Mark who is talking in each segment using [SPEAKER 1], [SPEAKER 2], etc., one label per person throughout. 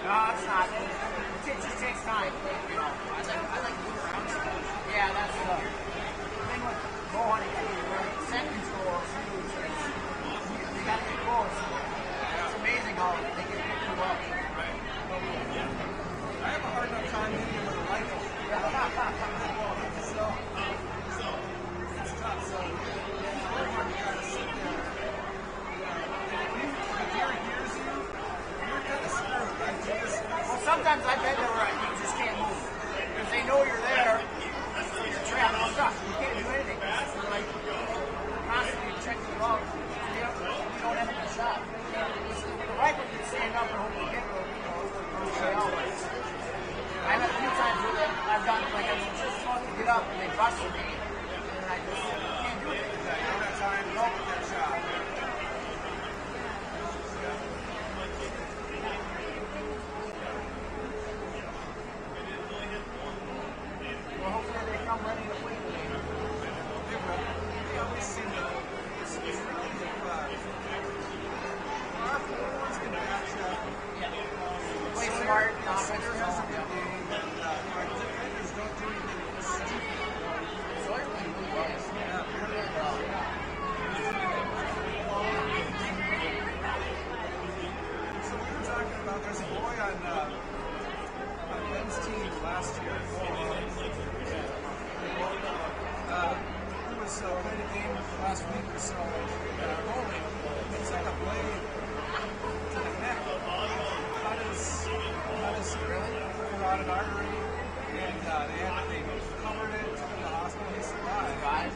[SPEAKER 1] No, it's not. It just takes time. You know, I like moving around. Yeah, that's the thing with bow hunting. Scent control is huge. You got to get close. It's amazing how they can pick you up.
[SPEAKER 2] Right. I have a hard enough time hitting him with a rifle. So it's tough. So it's very hard to try to sit there. If the deer hears you, you're kind of screwed, right?
[SPEAKER 1] Well, sometimes I bet they're right. You just can't move because they know you're there. So you're trapped. You're stuck. You can't do anything. They're like constantly checking you out. You don't have a good shot. The rifle you stand up and hope you get it. I've had a few times where I've done like I'm just supposed to get up and they busted me, and I just can't do it.
[SPEAKER 2] You don't have time to get that shot.
[SPEAKER 1] Well, hopefully they come ready to play the game.
[SPEAKER 2] They always seem to. It's really our forwards can match up.
[SPEAKER 1] Play smart,
[SPEAKER 2] Center has a good game, and our defenders don't do anything stupid. So we were talking about there's a boy on Ben's team last year who was playing a game last week or so bowling. It's like a blade to the neck. Cut his carotid artery, and they covered it, took him to the hospital. He survived.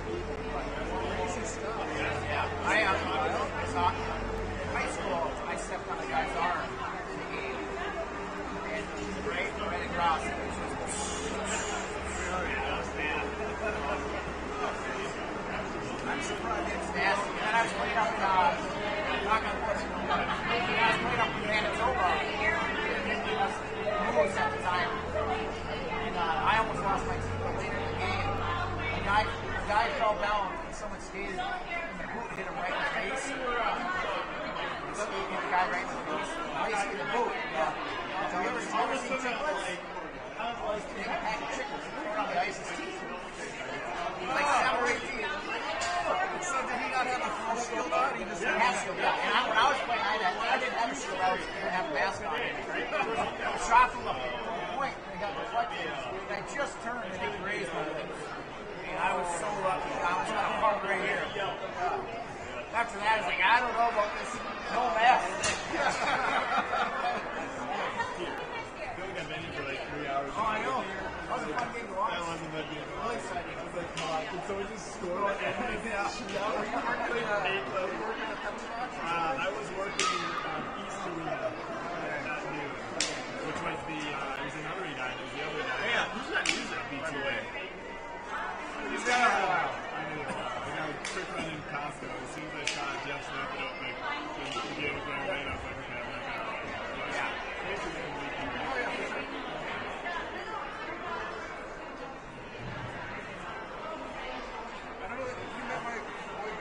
[SPEAKER 2] Crazy stuff.
[SPEAKER 1] Yeah, I saw in high school. I stepped on a guy's arm in the game, and right across. It was
[SPEAKER 2] I'm surprised.
[SPEAKER 1] it's nasty. And then I was playing up in Manitoba. Moves at the time, and I almost lost my teeth later in the game. A guy fell down, and someone skated, and the boot hit him right in the face. The guy right in the face. Basically, the boot. So you ever seen chicklets? Big pack of chicklets. They throw it on the ice. His teeth. Like 7 or 8 teeth.
[SPEAKER 2] So did he not have a full shield on? He just had
[SPEAKER 1] Half shield, yeah. And when I was playing, I didn't have a shield. I didn't have a mask on. A shot from the point, and it got deflected. And I just turned, and it grazed my lips. And I was so lucky. I was kind of hard right here. After that, I was like, I don't know about this. No mask.
[SPEAKER 3] Billy got banged for like 3 hours.
[SPEAKER 1] Oh, I know. That was a fun game to watch.
[SPEAKER 3] That wasn't that game.
[SPEAKER 1] Really exciting.
[SPEAKER 3] It was like, come on, can someone just score?
[SPEAKER 2] Yeah.
[SPEAKER 3] I was working East Arena at noon, which was it was another E9, it was the other night. Yeah, who's not using it, B2A?
[SPEAKER 2] He's got a while.
[SPEAKER 3] I knew I got a quick run in Costco. As soon as I shot Jeff Smith, the game was going right, I was like, okay, I'm not going to. Yeah.
[SPEAKER 2] I don't know if you met my boy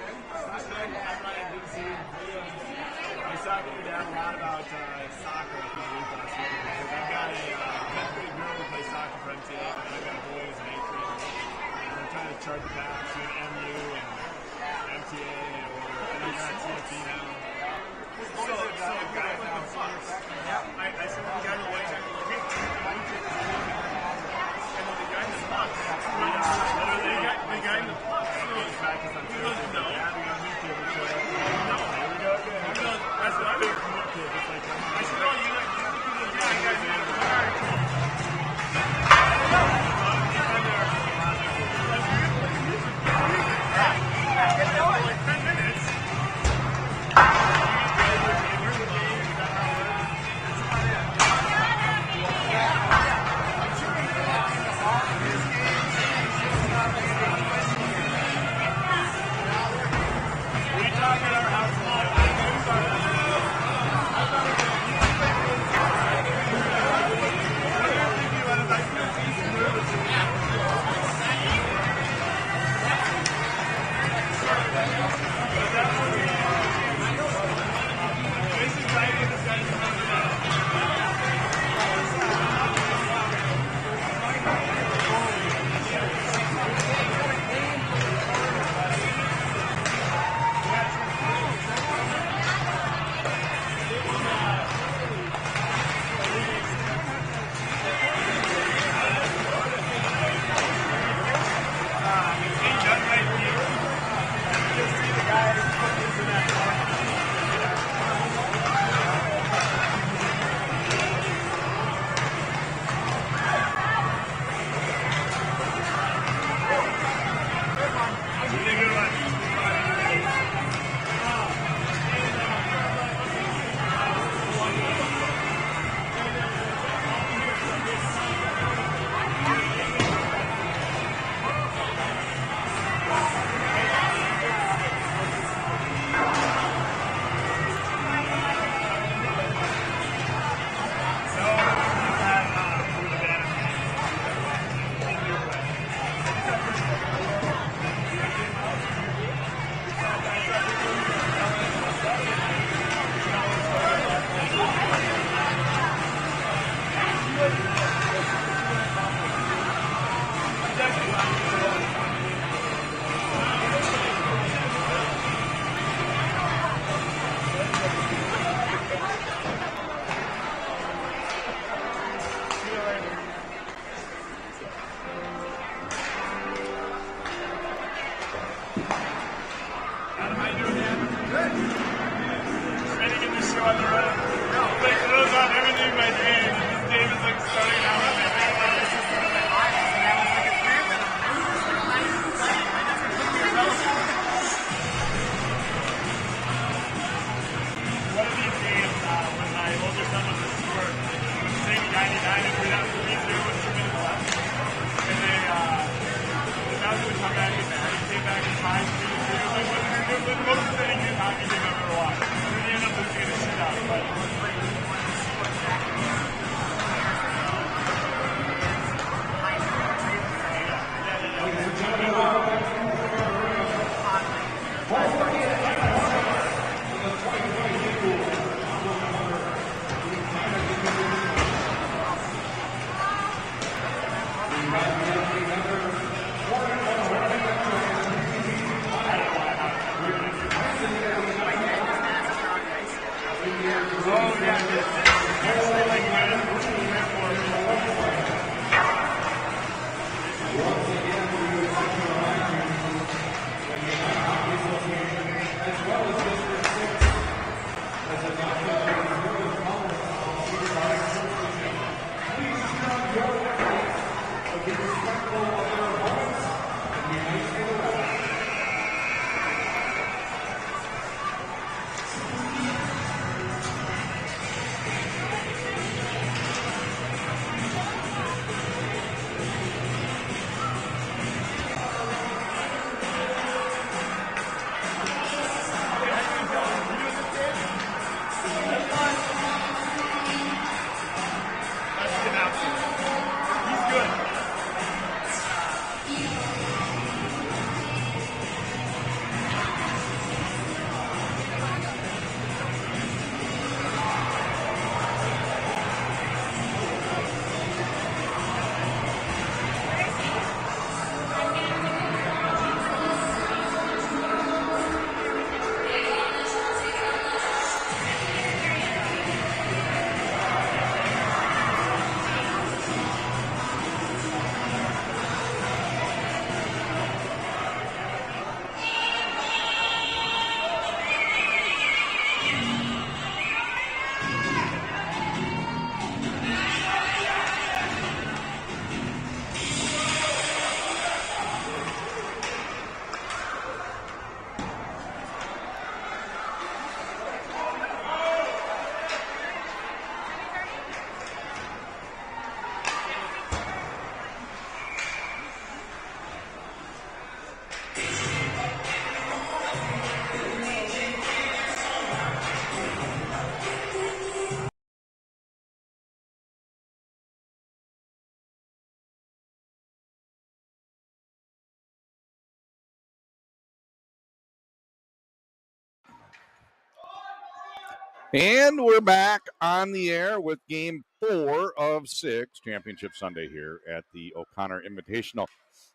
[SPEAKER 4] And we're back on the air with game 4 of 6, Championship Sunday here at the O'Connor Invitational.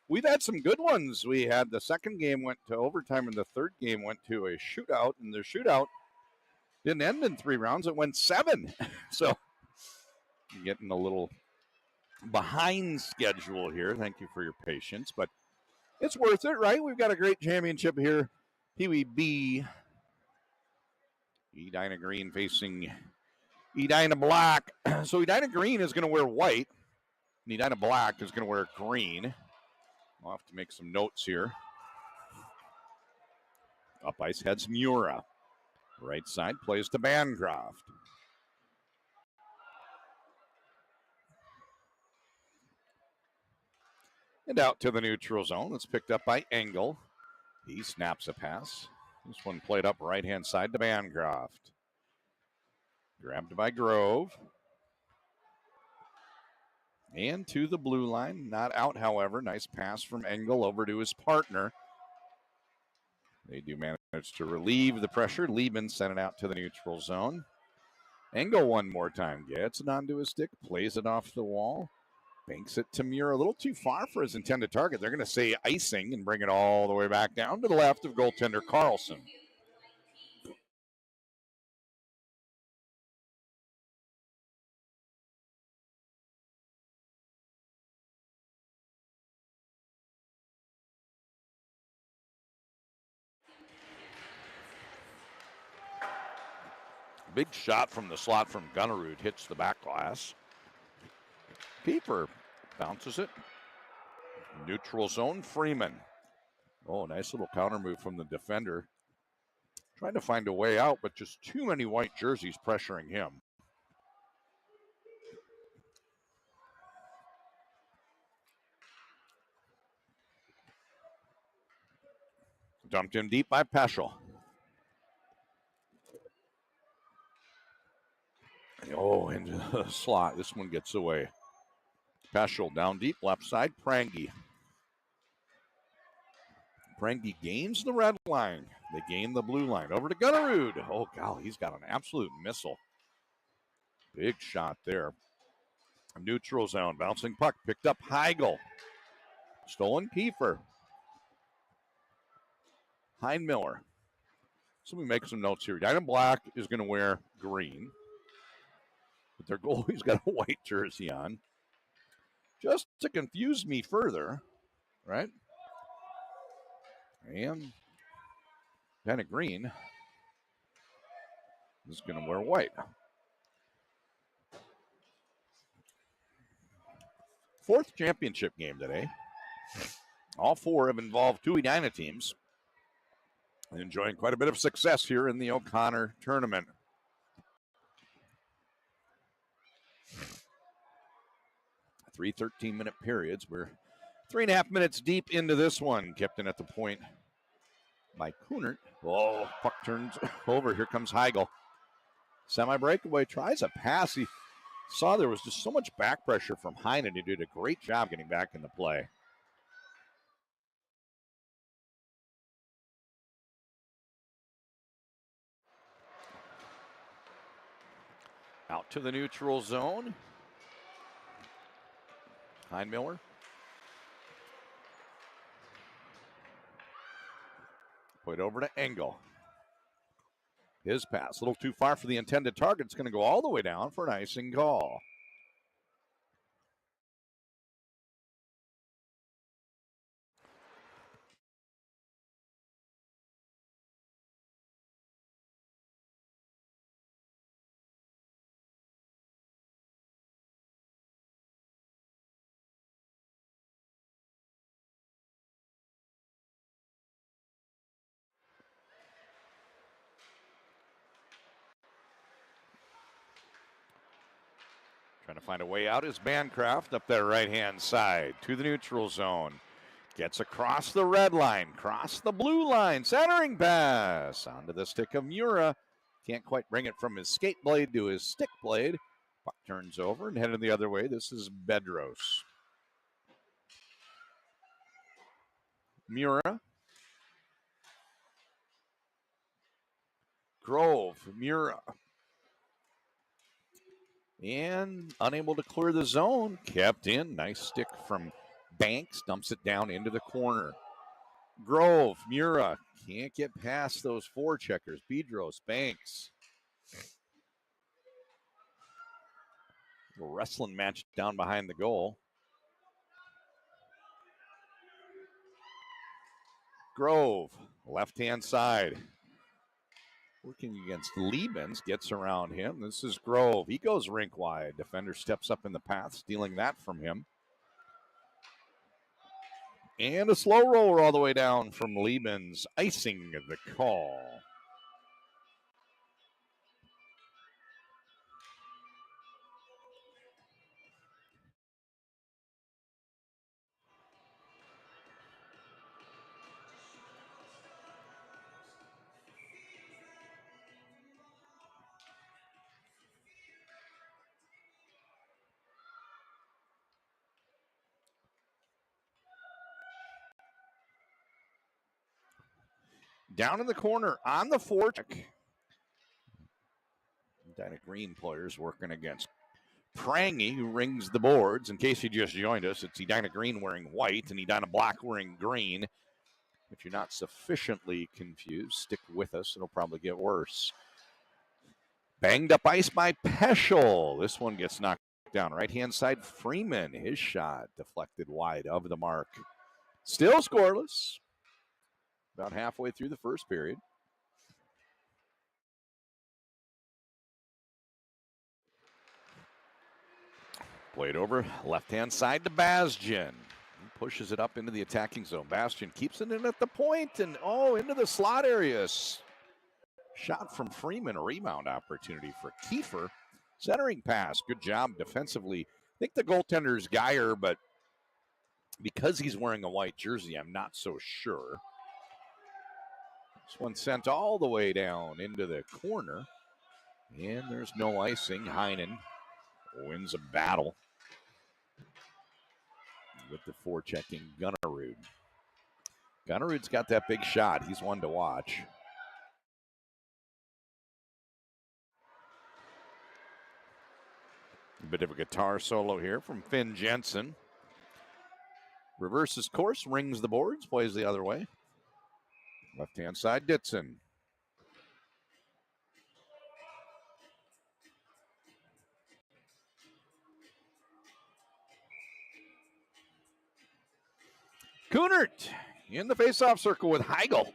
[SPEAKER 4] We've had some good ones. We had the second game went to overtime, and the third game went to a shootout, and the shootout didn't end in 3 rounds. It went 7. So getting a little behind schedule here. Thank you for your patience, but it's worth it, right? We've got a great championship here. Pee Wee B. Edina Green facing Edina Black. So Edina Green is going to wear white, and Edina Black is going to wear green. I'll have to make some notes here. Up ice heads Mura. Right side plays to Bancroft. And out to the neutral zone. It's picked up by Engel. He snaps a pass. This one played up right-hand side to Bancroft. Grabbed by Grove. And to the blue line. Not out, however. Nice pass from Engel over to his partner. They do manage to relieve the pressure. Liebman sent it out to the neutral zone. Engel one more time. Gets it onto his stick. Plays it off the wall. Banks it to Muir. A little too far for his intended target. They're going to say icing and bring it all the way back down to the left of goaltender Carlson. Big shot from the slot from Gunnerud. Hits the back glass. Keeper bounces it. Neutral zone, Freeman. Oh, nice little counter move from the defender. Trying to find a way out, but just too many white jerseys pressuring him. Dumped in deep by Peschel. Oh, into the slot. This one gets away. Peschel down deep, left side, Prangy. Prangy gains the red line. They gain the blue line. Over to Gunnerud. Oh, golly, he's got an absolute missile. Big shot there. Neutral zone. Bouncing puck. Picked up Heigl. Stolen Kiefer. Heinmiller. So we make some notes here. Edina Black is going to wear green. But their goalie's got a white jersey on. Just to confuse me further, right? And Edina Green is going to wear white. Fourth championship game today. All 4 have involved 2 Edina teams. Enjoying quite a bit of success here in the O'Connor tournament. 3 13-minute periods. We're 3.5 minutes deep into this one. Kept in at the point by Kunert. Oh, puck turns over. Here comes Heigl. Semi-breakaway, tries a pass. He saw there was just so much back pressure from Heinen. He did a great job getting back in the play. Out to the neutral zone. Heinmiller. Put over to Engel. His pass, a little too far for the intended target. It's going to go all the way down for an icing call. Trying to find a way out is Bancroft up there right-hand side to the neutral zone. Gets across the red line, cross the blue line, centering pass onto the stick of Mura. Can't quite bring it from his skate blade to his stick blade. Puck turns over and headed the other way. This is Bedros. Mura. Grove, Mura. And unable to clear the zone, kept in. Nice stick from Banks, dumps it down into the corner. Grove, Mura, can't get past those four checkers. Bedros, Banks. A wrestling match down behind the goal. Grove, left-hand side. Working against Liebens, gets around him. This is Grove. He goes rink wide. Defender steps up in the path, stealing that from him. And a slow roller all the way down from Liebens, icing the call. Down in the corner on the forecheck. Edina Green players working against Prangy, who rings the boards. In case you just joined us, it's Edina Green wearing white and Edina Black wearing green. If you're not sufficiently confused, stick with us. It'll probably get worse. Banged up ice by Peschel. This one gets knocked down. Right-hand side, Freeman. His shot deflected wide of the mark. Still scoreless. About halfway through the first period. Played over left-hand side to Bastian. He pushes it up into the attacking zone. Bastian keeps it in at the point and, into the slot areas. Shot from Freeman, a rebound opportunity for Kiefer. Centering pass, good job defensively. I think the goaltender is Geyer, but because he's wearing a white jersey, I'm not so sure. This one sent all the way down into the corner. And there's no icing. Heinen wins a battle with the forechecking Gunnerud. Gunnerud's got that big shot. He's one to watch. A bit of a guitar solo here from Finn Jensen. Reverses course, rings the boards, plays the other way. Left-hand side, Ditson. Kunert in the face-off circle with Heigl.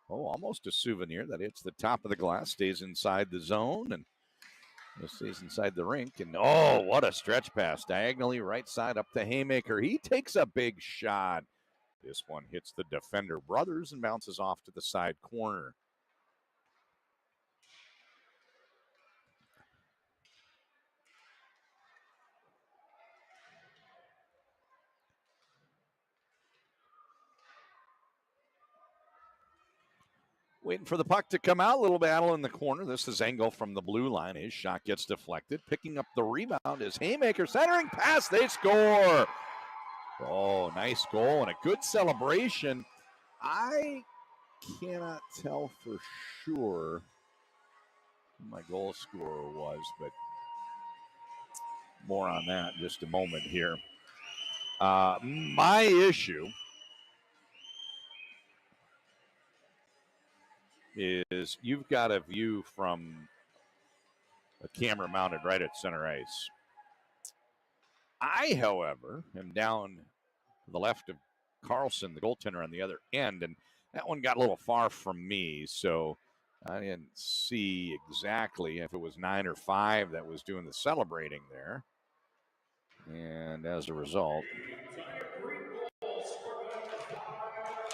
[SPEAKER 4] Almost a souvenir that hits the top of the glass, stays inside the zone, and stays inside the rink. And what a stretch pass. Diagonally right side up to Haymaker. He takes a big shot. This one hits the defender Brothers and bounces off to the side corner. Waiting for the puck to come out. A little battle in the corner. This is Engel from the blue line. His shot gets deflected. Picking up the rebound is Haymaker. Centering pass. They score. Nice goal and a good celebration. I cannot tell for sure who my goal scorer was, but more on that in just a moment here. My issue is you've got a view from a camera mounted right at center ice. I, however, am down to the left of Carlson, the goaltender, on the other end, and that one got a little far from me, so I didn't see exactly if it was 9 or 5 that was doing the celebrating there. And as a result,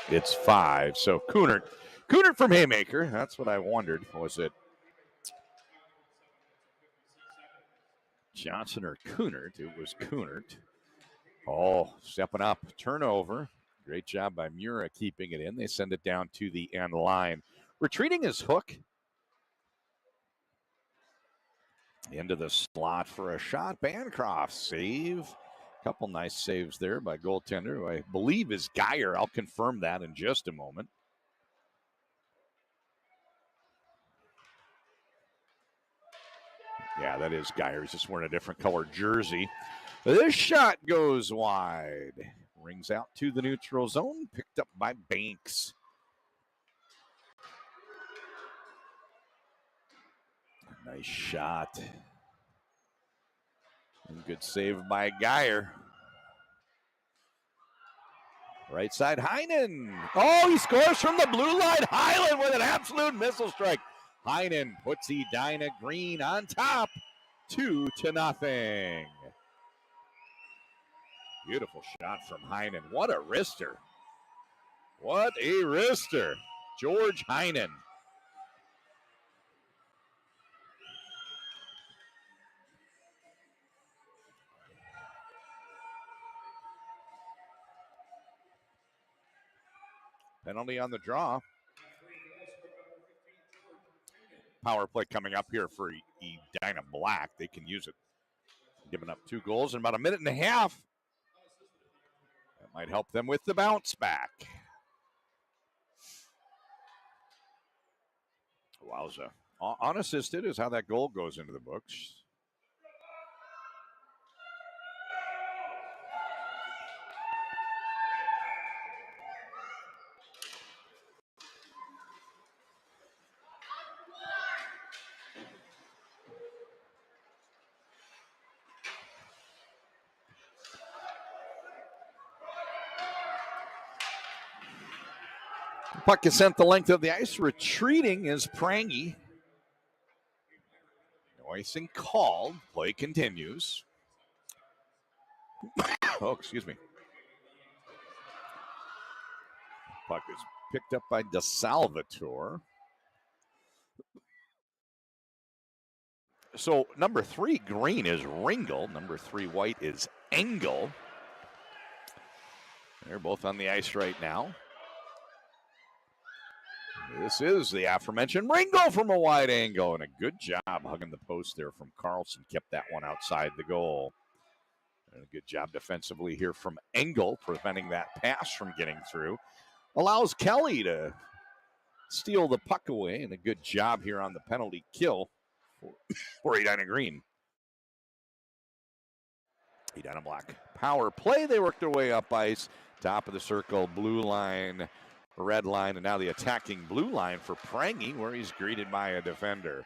[SPEAKER 4] it's 5. So Kunert from Haymaker. That's what I wondered. Was it Johnson or Kunert? It was Kunert. Stepping up. Turnover. Great job by Mura keeping it in. They send it down to the end line. Retreating his hook. Into the slot for a shot. Bancroft save. A couple nice saves there by goaltender, who I believe is Geyer. I'll confirm that in just a moment. Yeah, that is Geyer. He's just wearing a different color jersey. This shot goes wide. Rings out to the neutral zone. Picked up by Banks. Nice shot. And good save by Geyer. Right side, Heinen. Oh, he scores from the blue line. Highland with an absolute missile strike. Heinen puts Edina Green on top, 2-0. Beautiful shot from Heinen. What a wrister. What a wrister. George Heinen. Penalty on the draw. Power play coming up here for Edina Black. They can use it. Giving up 2 goals in about a minute and a half. That might help them with the bounce back. Wowza. Unassisted is how that goal goes into the books. Puck is sent the length of the ice. Retreating is Prangy. No icing called. Play continues. Oh, excuse me. Puck is picked up by DeSalvatore. So number 3 green is Ringel. Number 3 white is Engel. They're both on the ice right now. This is the aforementioned Ringo from a wide angle, and a good job hugging the post there from Carlson. Kept that one outside the goal. And a good job defensively here from Engel, preventing that pass from getting through. Allows Kelly to steal the puck away, and a good job here on the penalty kill for Edina Green. Edina Black. Power play. They work their way up ice. Top of the circle, blue line, red line, and now the attacking blue line for Prangy, where he's greeted by a defender.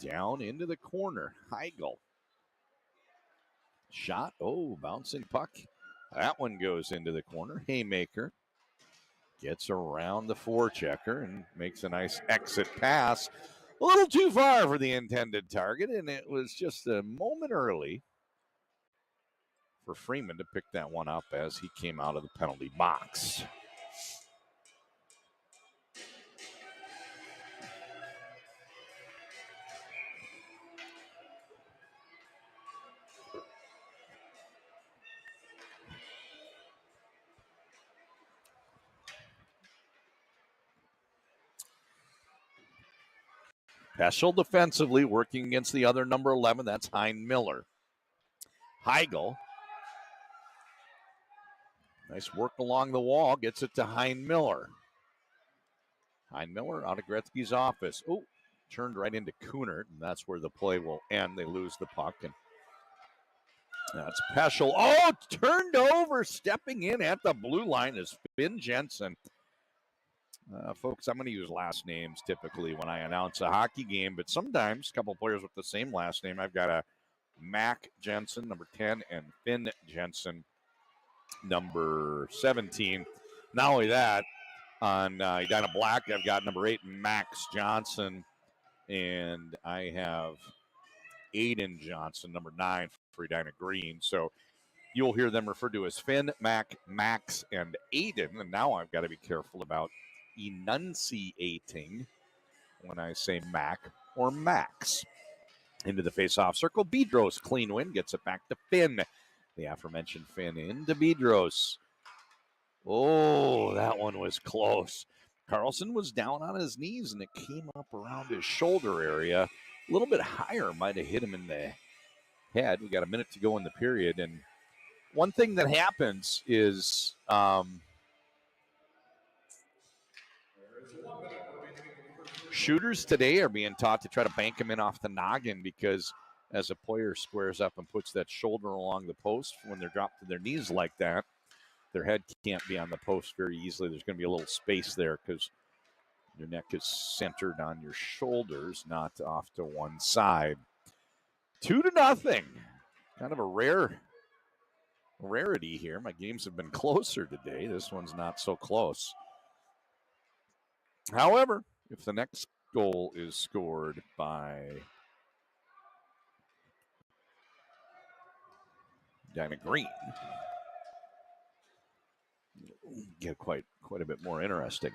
[SPEAKER 4] Down into the corner, Heigl. Shot, bouncing puck. That one goes into the corner. Haymaker gets around the forechecker and makes a nice exit pass. A little too far for the intended target, and it was just a moment early for Freeman to pick that one up as he came out of the penalty box. Peschel defensively working against the other number 11. That's Hein Miller. Heigl. Nice work along the wall. Gets it to Hein Miller. Hein Miller out of Gretzky's office. Turned right into Kunert, and that's where the play will end. They lose the puck, and that's Peschel. Turned over, stepping in at the blue line is Finn Jensen. Folks, I'm going to use last names typically when I announce a hockey game, but sometimes a couple players with the same last name. I've got a Mac Jensen, number 10, and Finn Jensen, number 17. Not only that, on Edina Black, I've got number 8, Max Johnson, and I have Aiden Johnson, number 9, for Edina Green. So you'll hear them referred to as Finn, Mac, Max, and Aiden. And now I've got to be careful about enunciating when I say Mac or Max. Into the face-off circle, Bedros, clean win, gets it back to Finn. The aforementioned Finn into Bedros. That one was close. Carlson was down on his knees, and it came up around his shoulder area. A little bit higher, might have hit him in the head. We got a minute to go in the period, and one thing that happens is shooters today are being taught to try to bank them in off the noggin, because as a player squares up and puts that shoulder along the post, when they're dropped to their knees like that, their head can't be on the post very easily. There's going to be a little space there because your neck is centered on your shoulders, not off to one side. 2-0. Kind of a rarity here. My games have been closer today. This one's not so close. However, if the next goal is scored by Edina Green, get quite a bit more interesting.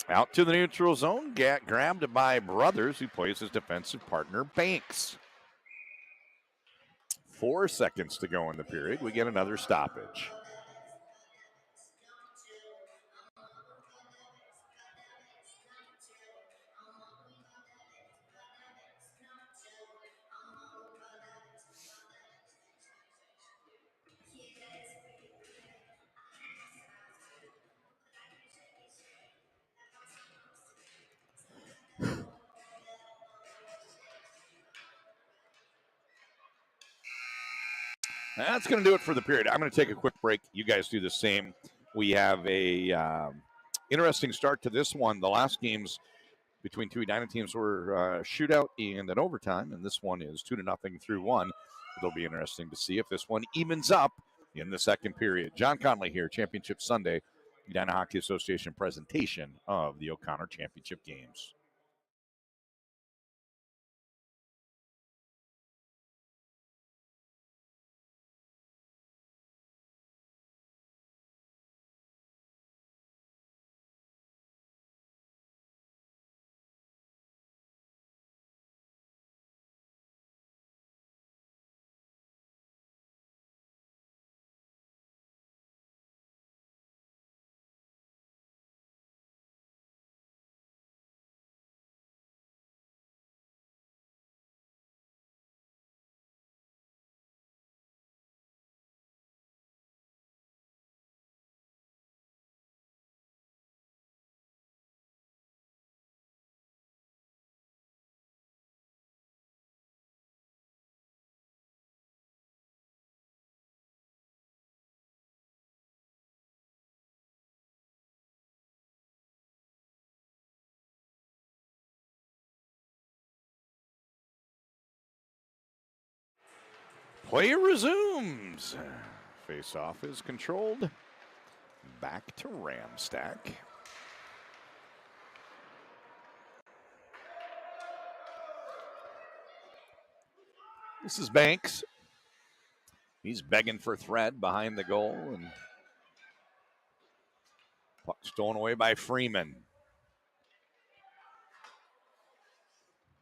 [SPEAKER 4] Out to the neutral zone, grabbed by Brothers, who plays his defensive partner, Banks. 4 seconds to go in the period. We get another stoppage. That's going to do it for the period. I'm going to take a quick break. You guys do the same. We have a interesting start to this one. The last games between two Edina teams were shootout and an overtime, and this one is 2-0 through 1. It'll be interesting to see if this one evens up in the second period. John Conley here, Championship Sunday, Edina Hockey Association presentation of the O'Connor Championship Games. Play resumes. Face-off is controlled. Back to Ramstack. This is Banks. He's begging for thread behind the goal, and puck stolen away by Freeman.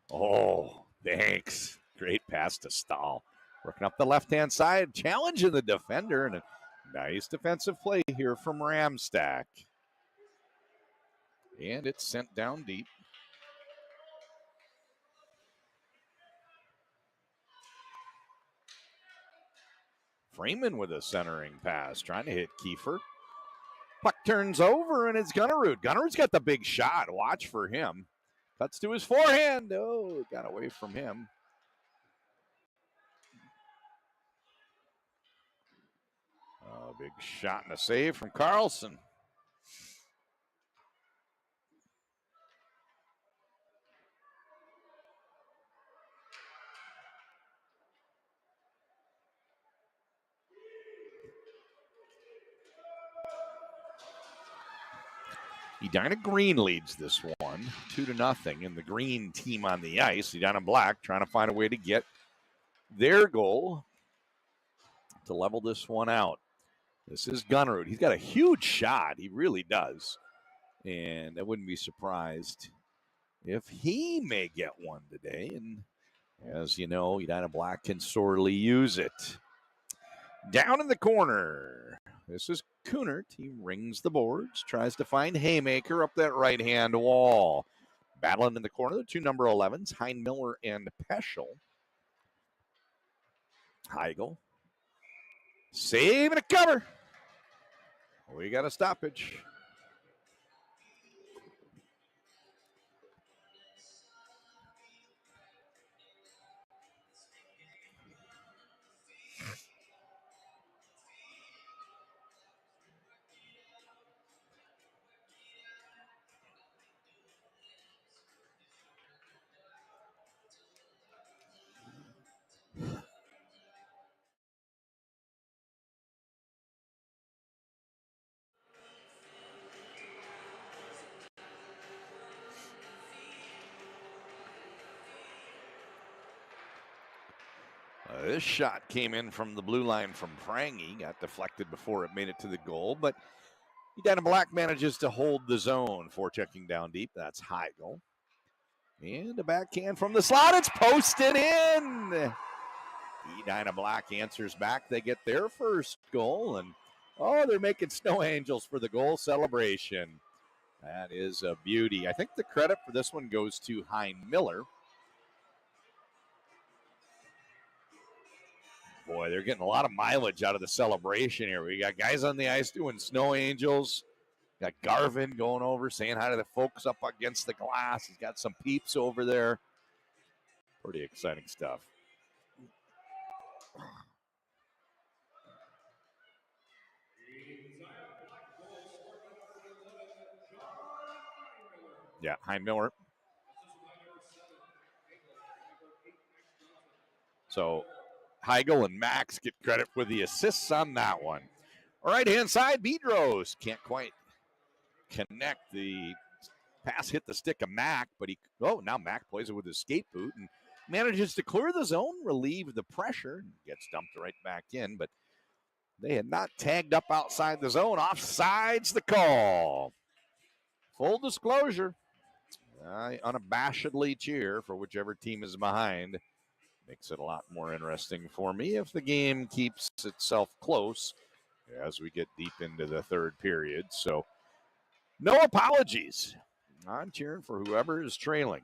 [SPEAKER 4] Oh, Banks. Great pass to Stahl. Working up the left-hand side, challenging the defender, and a nice defensive play here from Ramstack. And it's sent down deep. Freeman with a centering pass, trying to hit Kiefer. Puck turns over, and it's Gunnerud. Gunnerud's got the big shot. Watch for him. Cuts to his forehand. Oh, got away from him. Big shot and a save from Carlson. Edina Green leads this one 2-0, and the green team on the ice. Edina Black trying to find a way to get their goal to level this one out. This is Gunnerud. He's got a huge shot. He really does. And I wouldn't be surprised if he may get one today. And as you know, Edina Black can sorely use it. Down in the corner. This is Kunert. He rings the boards, tries to find Haymaker up that right-hand wall. Battling in the corner, the two number 11s, Heinmiller and Peschel. Heigl. Save and a cover. We got a stoppage. This shot came in from the blue line from Prangy. Got deflected before it made it to the goal, but Edina Black manages to hold the zone for checking down deep. That's Heigl. And a backhand from the slot. It's posted in. Edina Black answers back. They get their first goal, and they're making snow angels for the goal celebration. That is a beauty. I think the credit for this one goes to Hein Miller. Boy, they're getting a lot of mileage out of the celebration here. We got guys on the ice doing snow angels. Got Garvin going over, saying hi to the folks up against the glass. He's got some peeps over there. Pretty exciting stuff. Yeah, Hein Miller. So Heigl and Max get credit for the assists on that one. Right-hand side, Bedros can't quite connect. The pass hit the stick of Mac, but now Mac plays it with his skate boot and manages to clear the zone, relieve the pressure, and gets dumped right back in. But they had not tagged up outside the zone. Offside's the call. Full disclosure, I unabashedly cheer for whichever team is behind. Makes it a lot more interesting for me if the game keeps itself close as we get deep into the third period. So no apologies. I'm cheering for whoever is trailing.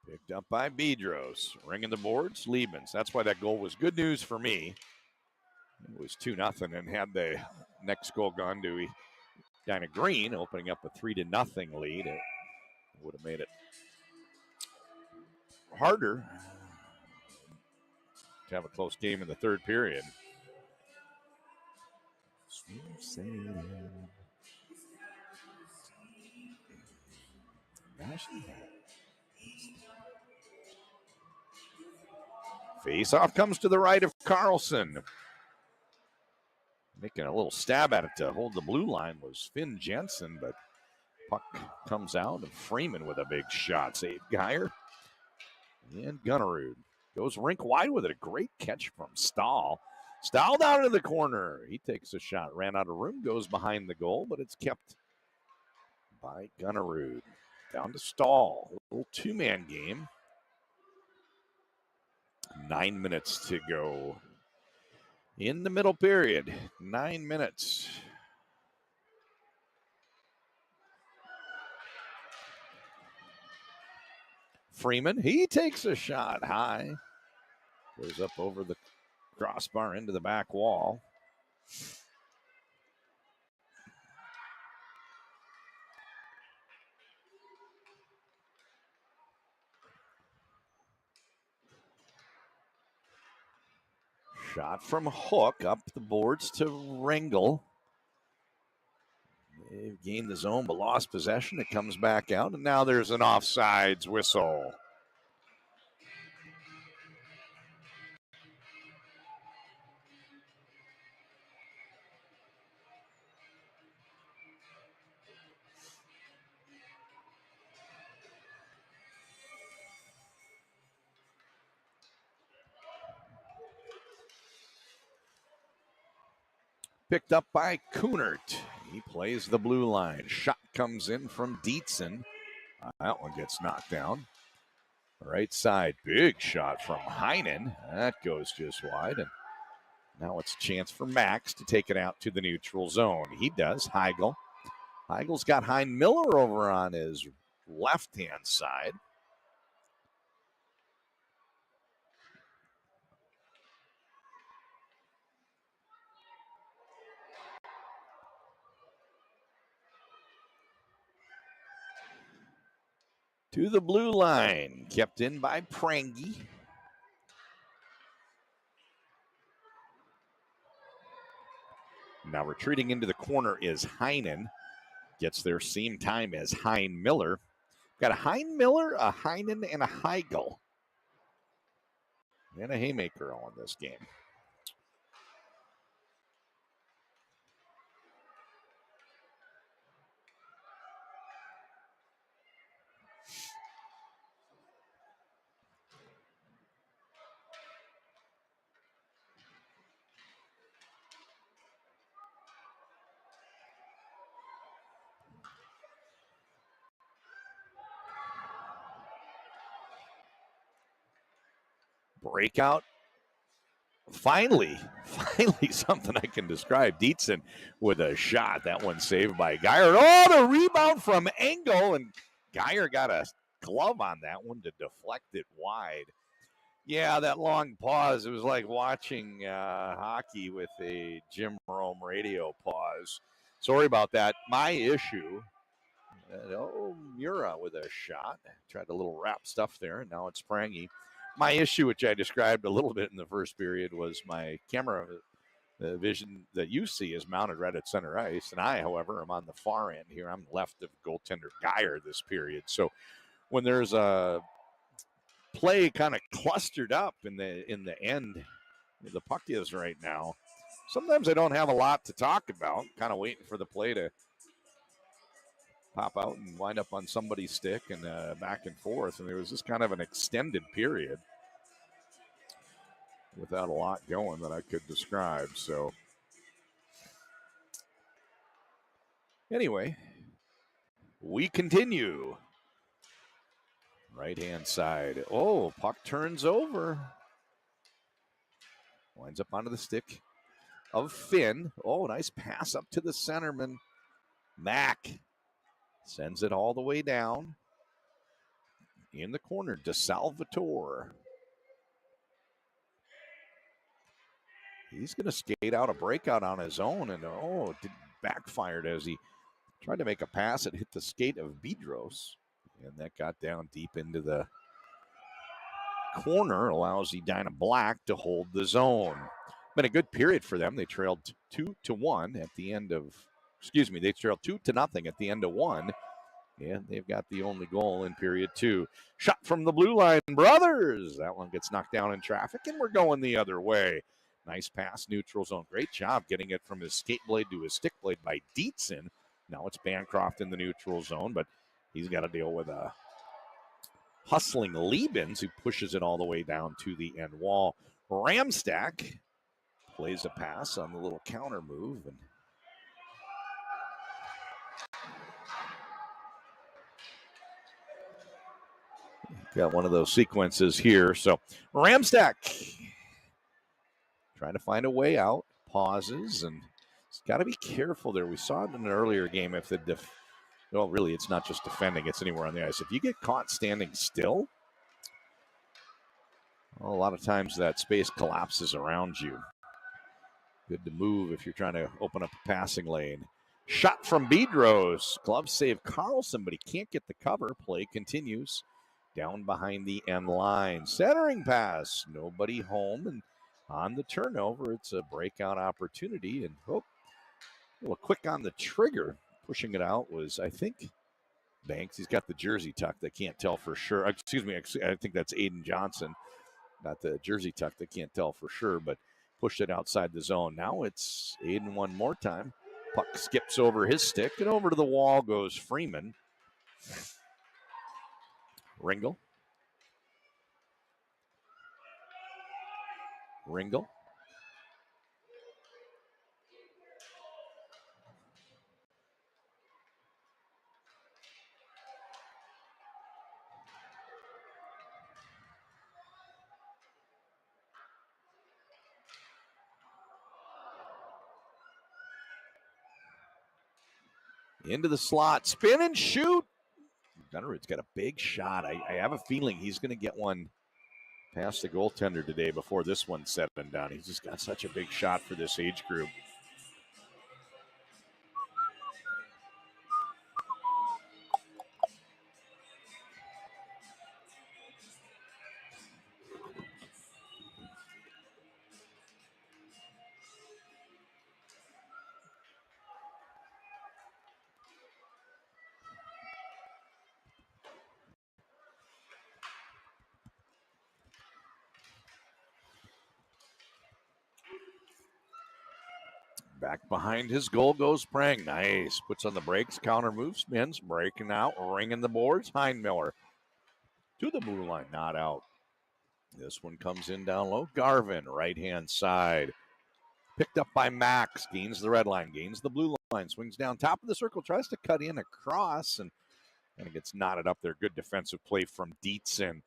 [SPEAKER 4] Picked up by Bedros. Ringing the boards, Liebens. That's why that goal was good news for me. It was 2-0, and had the next goal gone to Edina Green, opening up a 3-0 lead, it would have made it harder to have a close game in the third period. Face-off comes to the right of Carlson. Making a little stab at it to hold the blue line was Finn Jensen, but puck comes out, and Freeman with a big shot. Save Geyer. And Gunnerud goes rink wide with it. A great catch from Stahl. Stahl down in the corner. He takes a shot, ran out of room, goes behind the goal, but it's kept by Gunnerud. Down to Stahl. A little two-man game. 9 minutes to go in the middle period. 9 minutes. Freeman, he takes a shot high. Goes up over the crossbar into the back wall. Shot from Hook up the boards to Rengel. They've gained the zone but lost possession. It comes back out, and now there's an offsides whistle. Picked up by Kunert. He plays the blue line. Shot comes in from Dietzen. That one gets knocked down. Right side, big shot from Heinen. That goes just wide. And now it's a chance for Max to take it out to the neutral zone. He does. Heigl. Heigl's got Hein Miller over on his left-hand side. To the blue line, kept in by Prangy. Now retreating into the corner is Heinen. Gets there same time as Hein Miller. Got a Hein Miller, a Heinen, and a Heigl. And a haymaker all in this game. breakout. Finally something I can describe. Dietzen with a shot. That one saved by Geyer. Oh, the rebound from Engel, and Geyer got a glove on that one to deflect it wide. Yeah, that long pause. It was like watching hockey with a Jim Rome radio pause. Sorry about that. My issue. Mura with a shot. Tried a little wrap stuff there, and now it's Prangy. My issue, which I described a little bit in the first period, was my camera vision that you see is mounted right at center ice. And I, however, am on the far end here. I'm left of goaltender Geyer this period. So when there's a play kind of clustered up in the end, the puck is right now, sometimes I don't have a lot to talk about. Kind of waiting for the play to pop out and wind up on somebody's stick and back and forth. And there was just kind of an extended period without a lot going that I could describe. So anyway, we continue. Right-hand side. Oh, puck turns over. Winds up onto the stick of Finn. Oh, nice pass up to the centerman. Mack sends it all the way down. In the corner, DeSalvatore. He's going to skate out a breakout on his own, and it backfired as he tried to make a pass. It hit the skate of Bedros, and that got down deep into the corner, allows Edina Black to hold the zone. Been a good period for them. They trailed 2-1 at the end of, they trailed 2-0 at the end of one. And they've got the only goal in period two. Shot from the blue line, brothers. That one gets knocked down in traffic, and we're going the other way. Nice pass, neutral zone. Great job getting it from his skate blade to his stick blade by Dietzen. Now it's Bancroft in the neutral zone, but he's got to deal with a hustling Liebens, who pushes it all the way down to the end wall. Ramstack plays a pass on the little counter move, and got one of those sequences here. So Ramstack trying to find a way out, pauses, and he's got to be careful there. We saw it in an earlier game. If really, it's not just defending, it's anywhere on the ice. If you get caught standing still, a lot of times that space collapses around you. Good to move if you're trying to open up a passing lane. Shot from Bedros. Glove save Carlson, but he can't get the cover. Play continues. Down behind the end line. Centering pass. Nobody home. And on the turnover, it's a breakout opportunity. And a little quick on the trigger. Pushing it out was, I think, Banks. He's got the jersey tucked. They can't tell for sure. I think that's Aiden Johnson. Got the jersey tucked. They can't tell for sure, but pushed it outside the zone. Now it's Aiden one more time. Puck skips over his stick, and over to the wall goes Freeman. Ringel. Into the slot, spin and shoot. Gunnerud's got a big shot. I have a feeling he's going to get one past the goaltender today before this one's set and done. He's just got such a big shot for this age group. Back behind his goal goes Prang. Nice. Puts on the brakes, counter moves, spins, breaking out, ringing the boards. Heinmiller to the blue line, not out. This one comes in down low. Garvin, right-hand side. Picked up by Max. Gains the red line, gains the blue line. Swings down top of the circle, tries to cut in across, and it gets knotted up there. Good defensive play from Dietzen.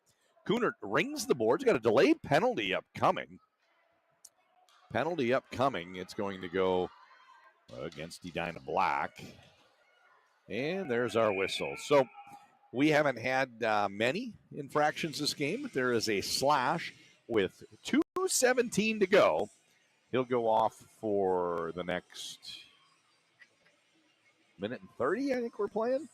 [SPEAKER 4] Cooner rings the boards. Got a delay penalty upcoming. Penalty upcoming. It's going to go against Edina Black. And there's our whistle. So we haven't had many infractions this game, but there is a slash with 2:17 to go. He'll go off for the next minute and 30, I think we're playing.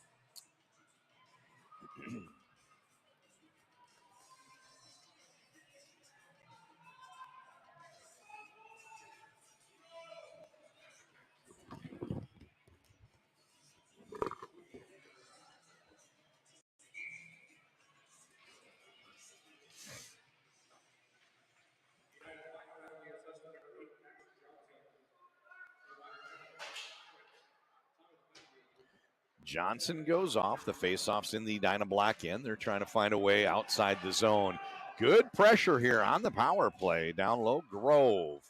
[SPEAKER 4] Johnson goes off. The faceoff's in the Edina Black end. They're trying to find a way outside the zone. Good pressure here on the power play. Down low, Grove.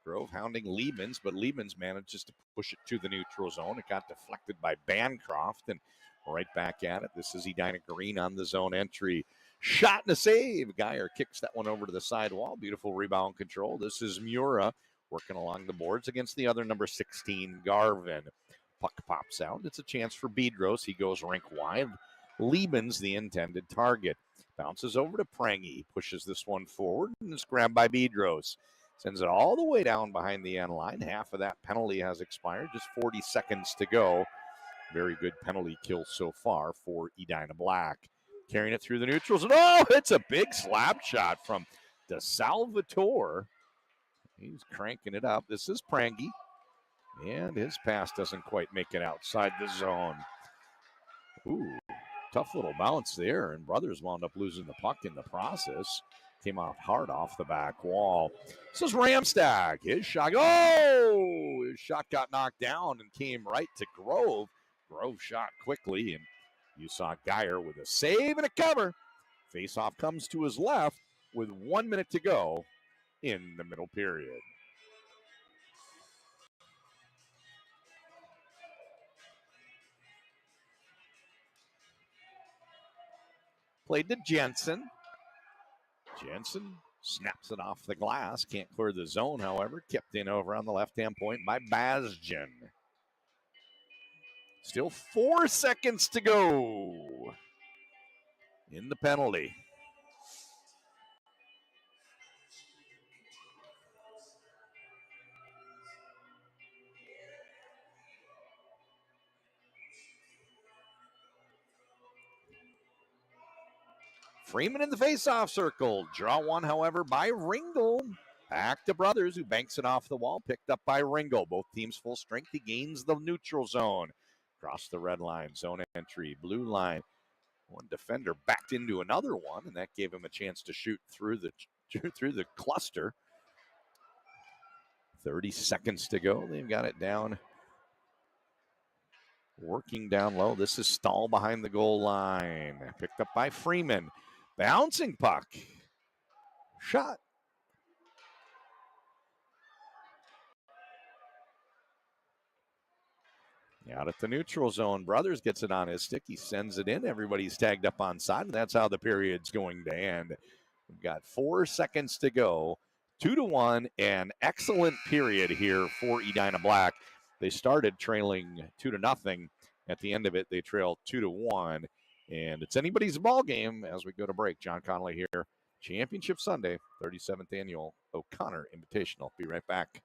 [SPEAKER 4] Grove hounding Liebens, but Liebens manages to push it to the neutral zone. It got deflected by Bancroft, and right back at it. This is Edina Green on the zone entry. Shot and a save. Geyer kicks that one over to the sidewall. Beautiful rebound control. This is Mura working along the boards against the other number 16, Garvin. Puck pops out. It's a chance for Bedros. He goes rink wide. Liebens, the intended target. Bounces over to Prangy. Pushes this one forward and is grabbed by Bedros. Sends it all the way down behind the end line. Half of that penalty has expired. Just 40 seconds to go. Very good penalty kill so far for Edina Black. Carrying it through the neutrals. And it's a big slap shot from DeSalvatore. He's cranking it up. This is Prangy. And his pass doesn't quite make it outside the zone. Ooh, tough little bounce there. And Brothers wound up losing the puck in the process. Came off hard off the back wall. This is Ramstag. His shot. His shot got knocked down and came right to Grove. Grove shot quickly, and you saw Geyer with a save and a cover. Faceoff comes to his left with 1 minute to go in the middle period. Played to Jensen. Jensen snaps it off the glass. Can't clear the zone, however. Kept in over on the left-hand point by Basjan. Still 4 seconds to go in the penalty. Freeman in the faceoff circle. Draw one, however, by Ringel. Back to Brothers, who banks it off the wall. Picked up by Ringel. Both teams full strength. He gains the neutral zone. Across the red line. Zone entry. Blue line. One defender backed into another one, and that gave him a chance to shoot through the cluster. 30 seconds to go. They've got it down. Working down low. This is Stahl behind the goal line. Picked up by Freeman. Bouncing puck. Shot. Out at the neutral zone. Brothers gets it on his stick. He sends it in. Everybody's tagged up on side, and that's how the period's going to end. We've got 4 seconds to go. 2-1. An excellent period here for Edina Black. They started trailing 2-0. At the end of it, they trailed 2-1. And it's anybody's ball game as we go to break. John Connolly here. Championship Sunday, 37th Annual O'Connor Invitational. Be right back.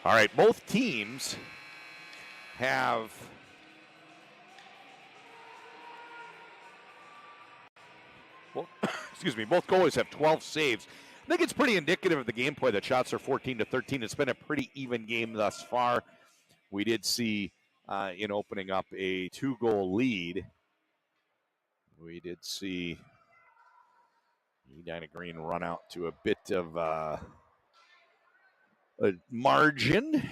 [SPEAKER 4] All right, both teams have both goalies have 12 saves. I think it's pretty indicative of the gameplay that shots are 14-13. It's been a pretty even game thus far. We did see in opening up a 2-goal lead. We did see Edina Green run out to a bit of a margin.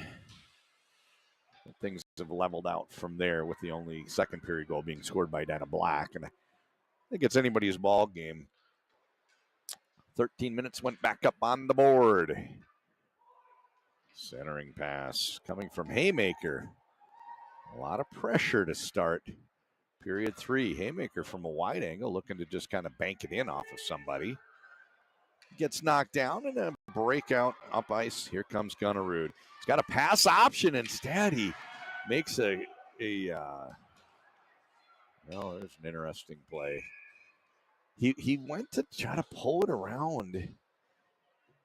[SPEAKER 4] Things have leveled out from there with the only second period goal being scored by Edina Black. And I think it's anybody's ball game. 13 minutes went back up on the board. Centering pass coming from Haymaker. A lot of pressure to start period 3. Haymaker from a wide angle looking to just kind of bank it in off of somebody. Gets knocked down and a breakout up ice. Here comes Gunnerud. He's got a pass option instead. He makes well, there's an interesting play. He went to try to pull it around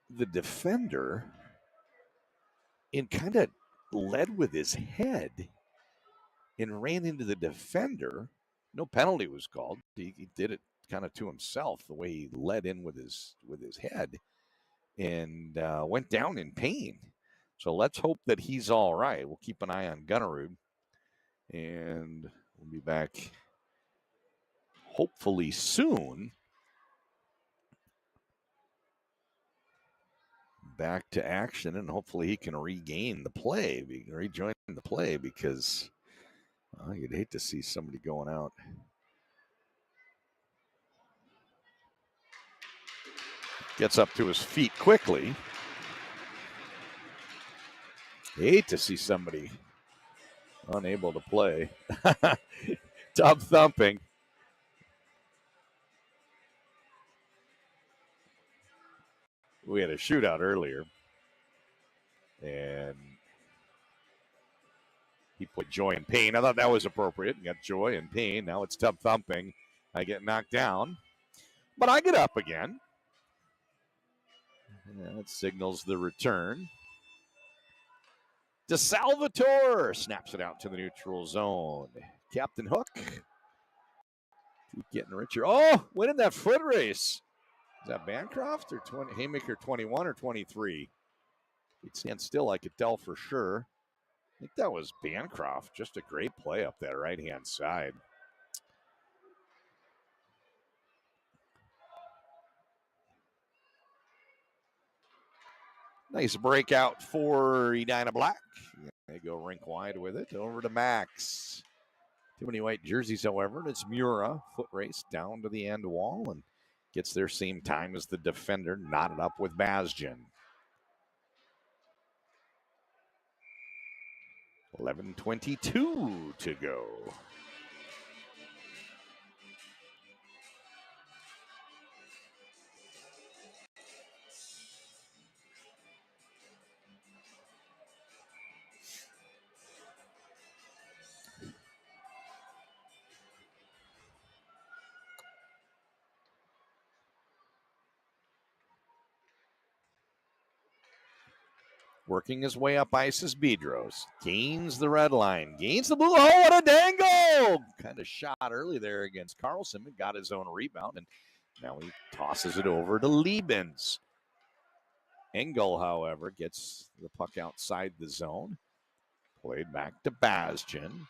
[SPEAKER 4] the defender and kind of led with his head and ran into the defender. No penalty was called. He did it kind of to himself, the way he led in with his head, and went down in pain. So let's hope that he's all right. We'll keep an eye on Gunnerud, and we'll be back hopefully soon. Back to action, and hopefully he can rejoin the play, because you'd hate to see somebody going out. Gets up to his feet quickly. Hate to see somebody unable to play. Top thumping. We had a shootout earlier, and he put joy and pain. I thought that was appropriate. You got joy and pain. Now it's tough thumping. I get knocked down, but I get up again. And that signals the return. DeSalvatore snaps it out to the neutral zone. Captain Hook. Keep getting richer. Oh, winning that foot race. Is that Bancroft or Haymaker 21 or 23? He'd stand still, I could tell for sure. I think that was Bancroft. Just a great play up that right-hand side. Nice breakout for Edina Black. They go rink wide with it. Over to Max. Too many white jerseys, however. And it's Mura. Foot race down to the end wall and gets there same time as the defender. Knotted up with Basjan. 11:22 to go. Working his way up ice is Bedros. Gains the red line. Gains the blue. Oh, what a dangle! Kind of shot early there against Carlson and got his own rebound. And now he tosses it over to Liebens. Engel, however, gets the puck outside the zone. Played back to Basjan.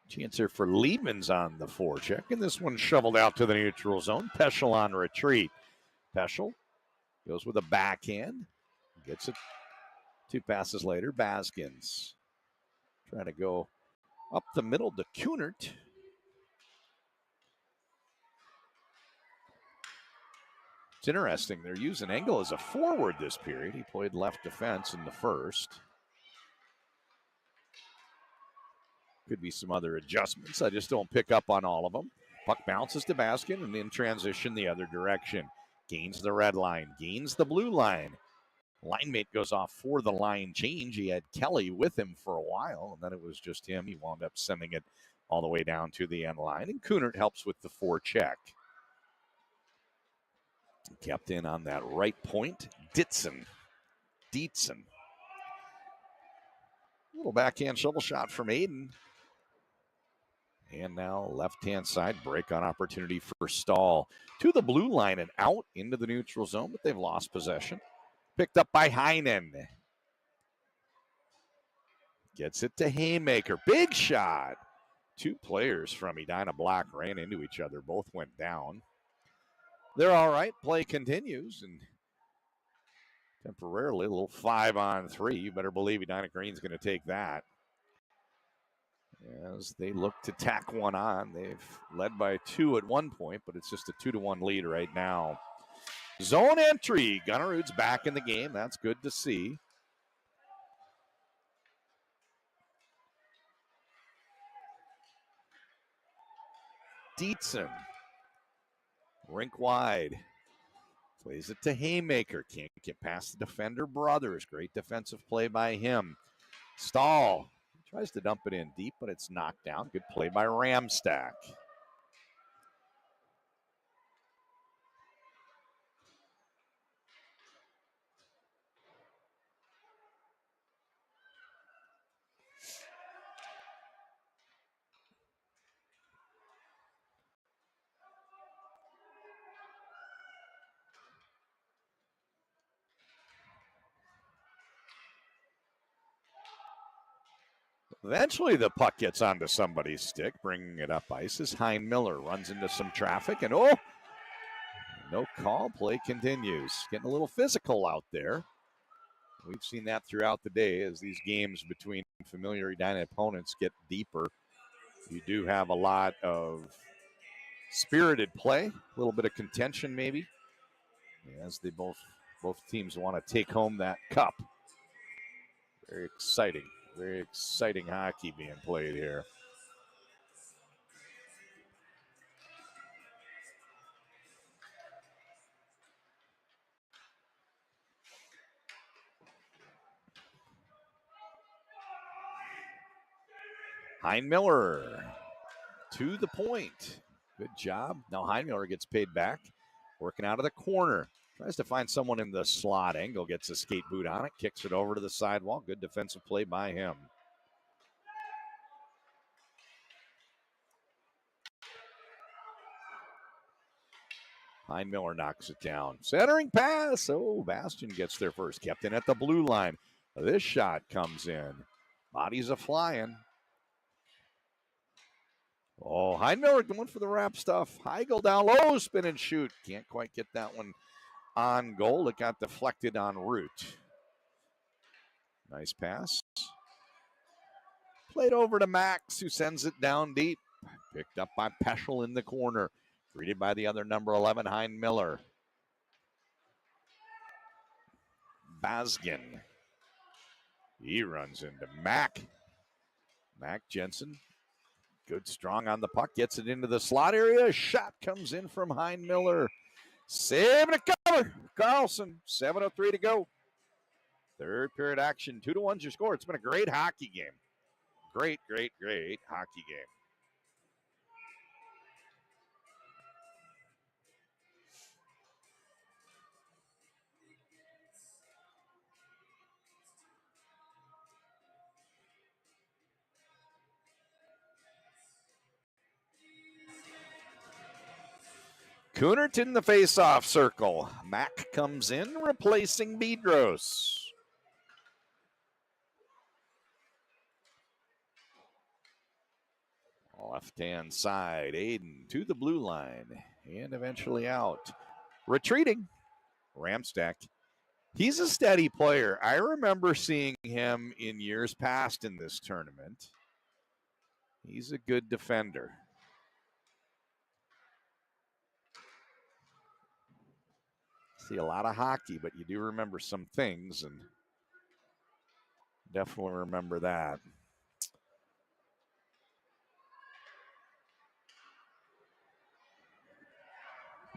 [SPEAKER 4] Chance here for Liebens on the forecheck, and this one shoveled out to the neutral zone. Peschel on retreat. Peschel goes with a backhand. Gets it 2 passes later. Baskins trying to go up the middle to Kunert. It's interesting. They're using Engel as a forward this period. He played left defense in the first. Could be some other adjustments. I just don't pick up on all of them. Puck bounces to Baskin and in transition the other direction. Gains the red line, gains the blue line. Line mate goes off for the line change. He had Kelly with him for a while, and then it was just him. He wound up sending it all the way down to the end line, and Kunert helps with the forecheck. Kept in on that right point. Dietzen. A little backhand shovel shot from Aiden. And now left-hand side break on opportunity for Stahl. To the blue line and out into the neutral zone, but they've lost possession. Picked up by Heinen. Gets it to Haymaker. Big shot. Two players from Edina Black ran into each other. Both went down. They're all right. Play continues. And temporarily, a little 5-on-3. You better believe Edina Green's going to take that. As they look to tack one on. They've led by 2 at one point, but it's just a 2-1 lead right now. Zone entry. Gunnerud's back in the game. That's good to see. Dietzen. Rink wide. Plays it to Haymaker. Can't get past the defender Brothers. Great defensive play by him. Stahl. Tries to dump it in deep, but it's knocked down. Good play by Ramstack. Eventually, the puck gets onto somebody's stick. Bringing it up ice is Hein Miller. Runs into some traffic, and no call. Play continues. Getting a little physical out there. We've seen that throughout the day as these games between familiar Edina opponents get deeper. You do have a lot of spirited play, a little bit of contention maybe, as they both teams want to take home that cup. Very exciting hockey being played here. Hein Miller to the point. Good job. Now Hein Miller gets paid back. Working out of the corner. Tries to find someone in the slot angle. Gets a skate boot on it. Kicks it over to the sidewall. Good defensive play by him. Hein Miller knocks it down. Centering pass. Oh, Bastion gets there first. Kept in at the blue line. This shot comes in. Bodies are flying. Oh, Hein Miller going for the wrap stuff. Heigl down low, spin and shoot. Can't quite get that one on goal. It got deflected en route. Nice pass. Played over to Max, who sends it down deep. Picked up by Peschel in the corner. Greeted by the other number 11, Hein Miller. Baskin. He runs into Mac. Mac Jensen. Good strong on the puck. Gets it into the slot area. Shot comes in from Hein Miller. Saving a cover. Carlson. 7:03 to go. Third period action. 2-1's your score. It's been a great hockey game. Great hockey game. Kunert in the face-off circle. Mack comes in, replacing Bedros. Left-hand side, Aiden to the blue line, and eventually out. Retreating, Ramstack. He's a steady player. I remember seeing him in years past in this tournament. He's a good defender. See a lot of hockey, but you do remember some things, and definitely remember that.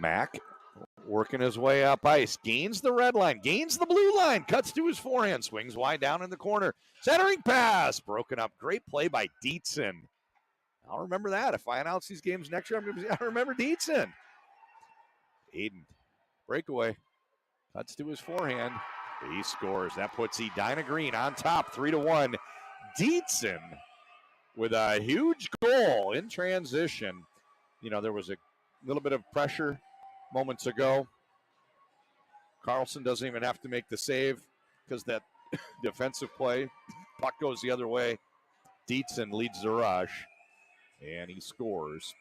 [SPEAKER 4] Mack working his way up ice. Gains the red line. Gains the blue line. Cuts to his forehand. Swings wide down in the corner. Centering pass. Broken up. Great play by Dietzen. I'll remember that. If I announce these games next year, I remember Dietzen. Aiden. Breakaway. Cuts to his forehand. He scores. That puts Edina Green on top, 3-1. Dietzen with a huge goal in transition. You know, there was a little bit of pressure moments ago. Carlson doesn't even have to make the save because that defensive play, puck goes the other way. Dietzen leads the rush, and he scores.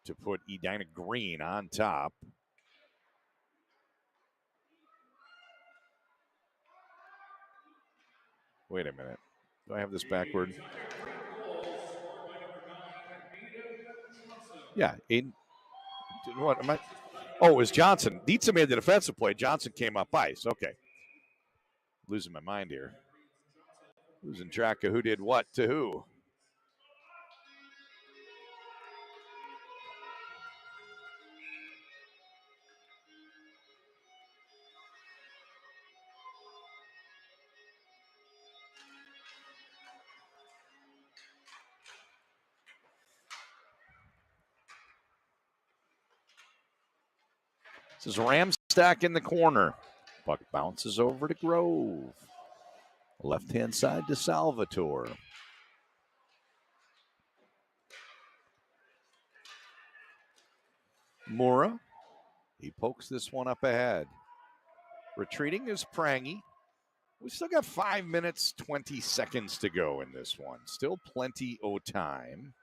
[SPEAKER 4] To put Edina Green on top. Wait a minute. Do I have this backward? Yeah, Aiden. What am I? Oh, it was Johnson. Dietzen made the defensive play. Johnson came up ice. Okay. Losing my mind here. Losing track of who did what to who. This is Ramstack in the corner. Puck bounces over to Grove. Left-hand side to Salvatore. Mura. He pokes this one up ahead. Retreating is Prangy. We still got 5 minutes, 20 seconds to go in this one. Still plenty of time.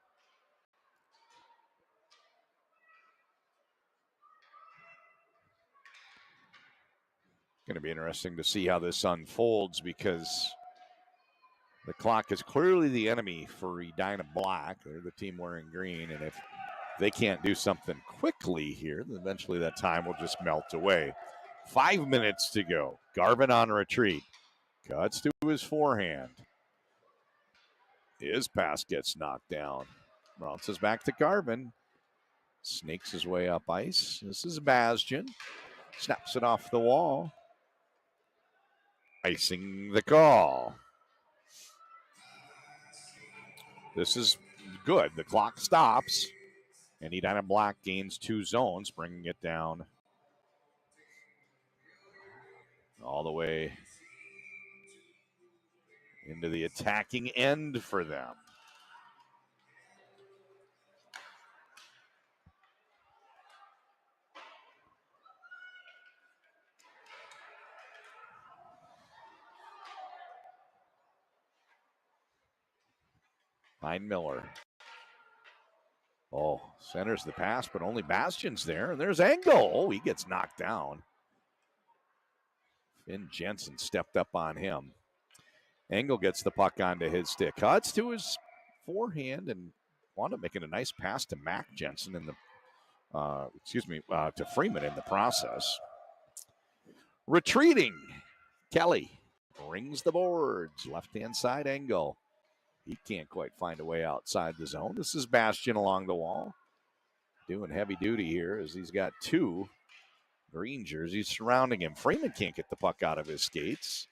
[SPEAKER 4] Going to be interesting to see how this unfolds because the clock is clearly the enemy for Edina Black. They're the team wearing green, and if they can't do something quickly here, then eventually that time will just melt away. 5 minutes to go. Garvin on retreat. Cuts to his forehand. His pass gets knocked down. Bounces back to Garvin. Snakes his way up ice. This is Bastian. Snaps it off the wall. Icing the call. This is good. The clock stops. And Edina Black gains 2 zones, bringing it down all the way into the attacking end for them. Miller. Oh, centers the pass, but only Bastian's there. And there's Engel. Oh, he gets knocked down. Finn Jensen stepped up on him. Engel gets the puck onto his stick. Cuts to his forehand and wound up making a nice pass to Mac Jensen in the, to Freeman in the process. Retreating. Kelly rings the boards. Left-hand side Engel. He can't quite find a way outside the zone. This is Bastian along the wall. Doing heavy duty here as he's got 2 green jerseys surrounding him. Freeman can't get the puck out of his skates.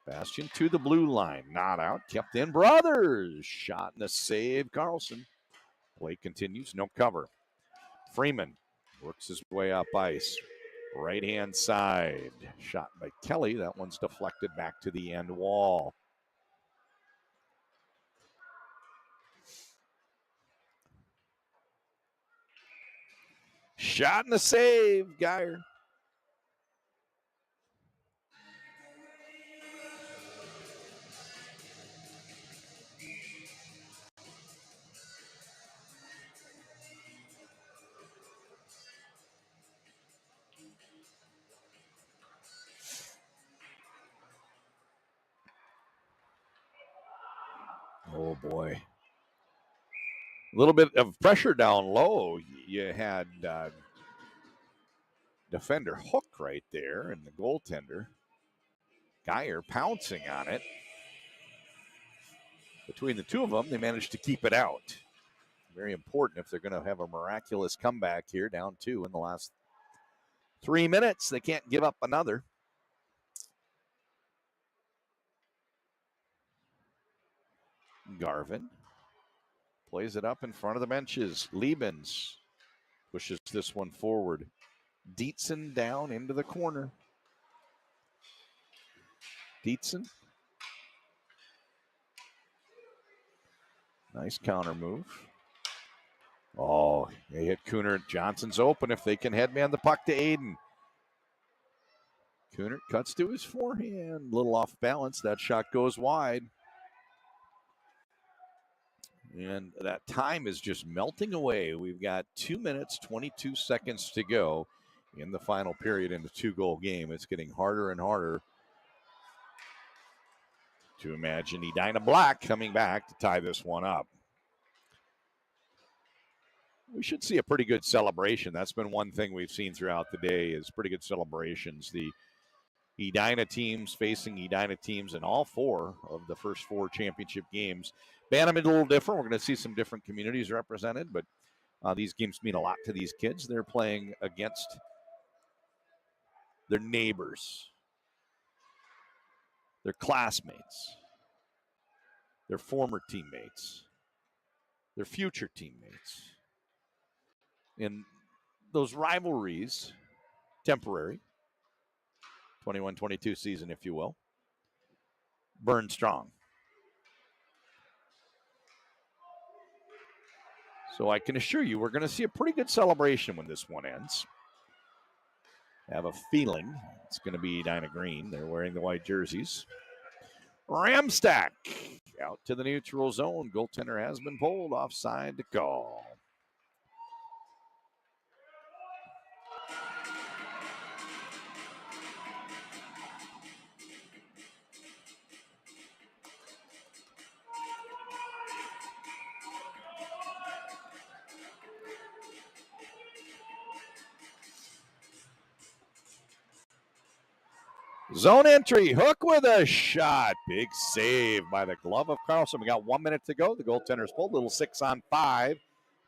[SPEAKER 4] Bastian to the blue line. Not out. Kept in. Brothers. Shot and a save. Carlson. Play continues. No cover. Freeman works his way up ice. Right-hand side. Shot by Kelly. That one's deflected back to the end wall. Shot and a save, Geyer. Oh, boy. A little bit of pressure down low. You had defender Hook right there and the goaltender. Geyer pouncing on it. between the two of them, they managed to keep it out. Very important if they're going to have a miraculous comeback here, down 2 in the last 3 minutes. They can't give up another. Garvin plays it up in front of the benches. Liebens pushes this one forward. Dietzen down into the corner. Dietzen. Nice counter move. Oh, they hit Kunert. Johnson's open if they can headman the puck to Aiden. Kunert cuts to his forehand. A little off balance. That shot goes wide. And that time is just melting away. We've got 2 minutes, 22 seconds to go in the final period in the 2-goal game. It's getting harder and harder to imagine Edina Black coming back to tie this one up. We should see a pretty good celebration. That's been one thing we've seen throughout the day is pretty good celebrations. The Edina teams facing Edina teams in all 4 of the first 4 championship games. Bannerman a little different. We're going to see some different communities represented, but these games mean a lot to these kids. They're playing against their neighbors, their classmates, their former teammates, their future teammates. And those rivalries, temporary, 21-22 season, if you will, burn strong. So I can assure you we're going to see a pretty good celebration when this one ends. I have a feeling it's going to be Edina Green. They're wearing the white jerseys. Ramstack out to the neutral zone. Goaltender has been pulled. Offside to call. Zone entry, Hook with a shot. Big save by the glove of Carlson. We got 1 minute to go. The goaltender's pulled. Little 6-on-5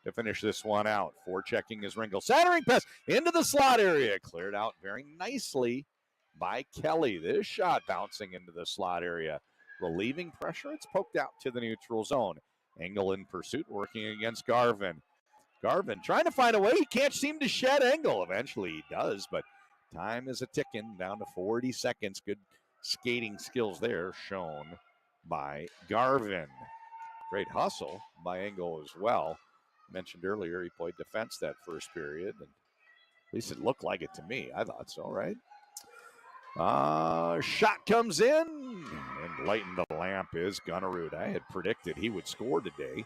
[SPEAKER 4] to finish this one out. Forechecking is Ringel. Centering pass into the slot area. Cleared out very nicely by Kelly. This shot bouncing into the slot area. Relieving pressure. It's poked out to the neutral zone. Engel in pursuit, working against Garvin. Garvin trying to find a way. He can't seem to shed Engel. Eventually he does, but time is a ticking, down to 40 seconds. Good skating skills there shown by Garvin. Great hustle by Engel as well. Mentioned earlier he played defense that first period, and at least it looked like it to me. I thought so, right? Shot comes in, and lighting the lamp is Gunnerud. I had predicted he would score today,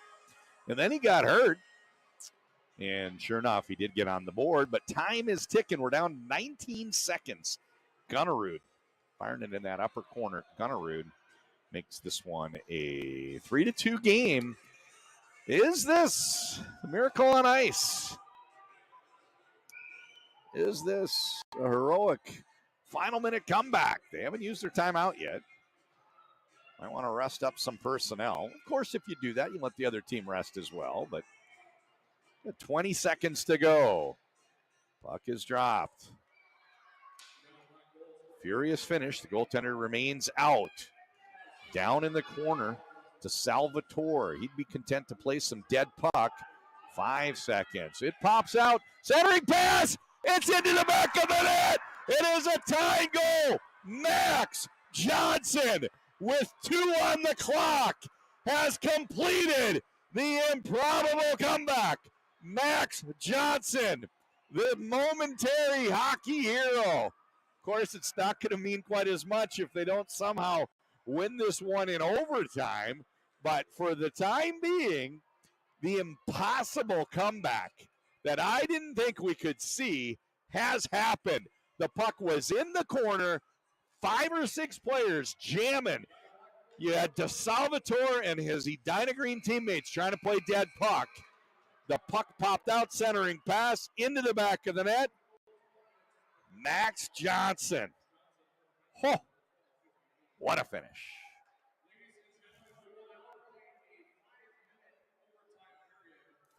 [SPEAKER 4] and then he got hurt. And sure enough, he did get on the board, but time is ticking. We're down 19 seconds. Gunnerud firing it in that upper corner. Gunnerud makes this one a 3-2 game. Is this a miracle on ice? Is this a heroic final minute comeback? They haven't used their timeout yet. Might want to rest up some personnel. Of course, if you do that, you let the other team rest as well, but 20 seconds to go. Puck is dropped. Furious finish. The goaltender remains out. Down in the corner to Salvatore. He'd be content to play some dead puck. 5 seconds. It pops out. Centering pass. It's into the back of the net. It is a tying goal. Max Johnson, with 2 on the clock, has completed the improbable comeback. Max Johnson, the momentary hockey hero. Of course, it's not going to mean quite as much if they don't somehow win this one in overtime. But for the time being, the impossible comeback that I didn't think we could see has happened. The puck was in the corner, 5 or 6 players jamming. You had DeSalvatore and his Edina Green teammates trying to play dead puck. The puck popped out, centering pass into the back of the net. Max Johnson. Oh, what a finish.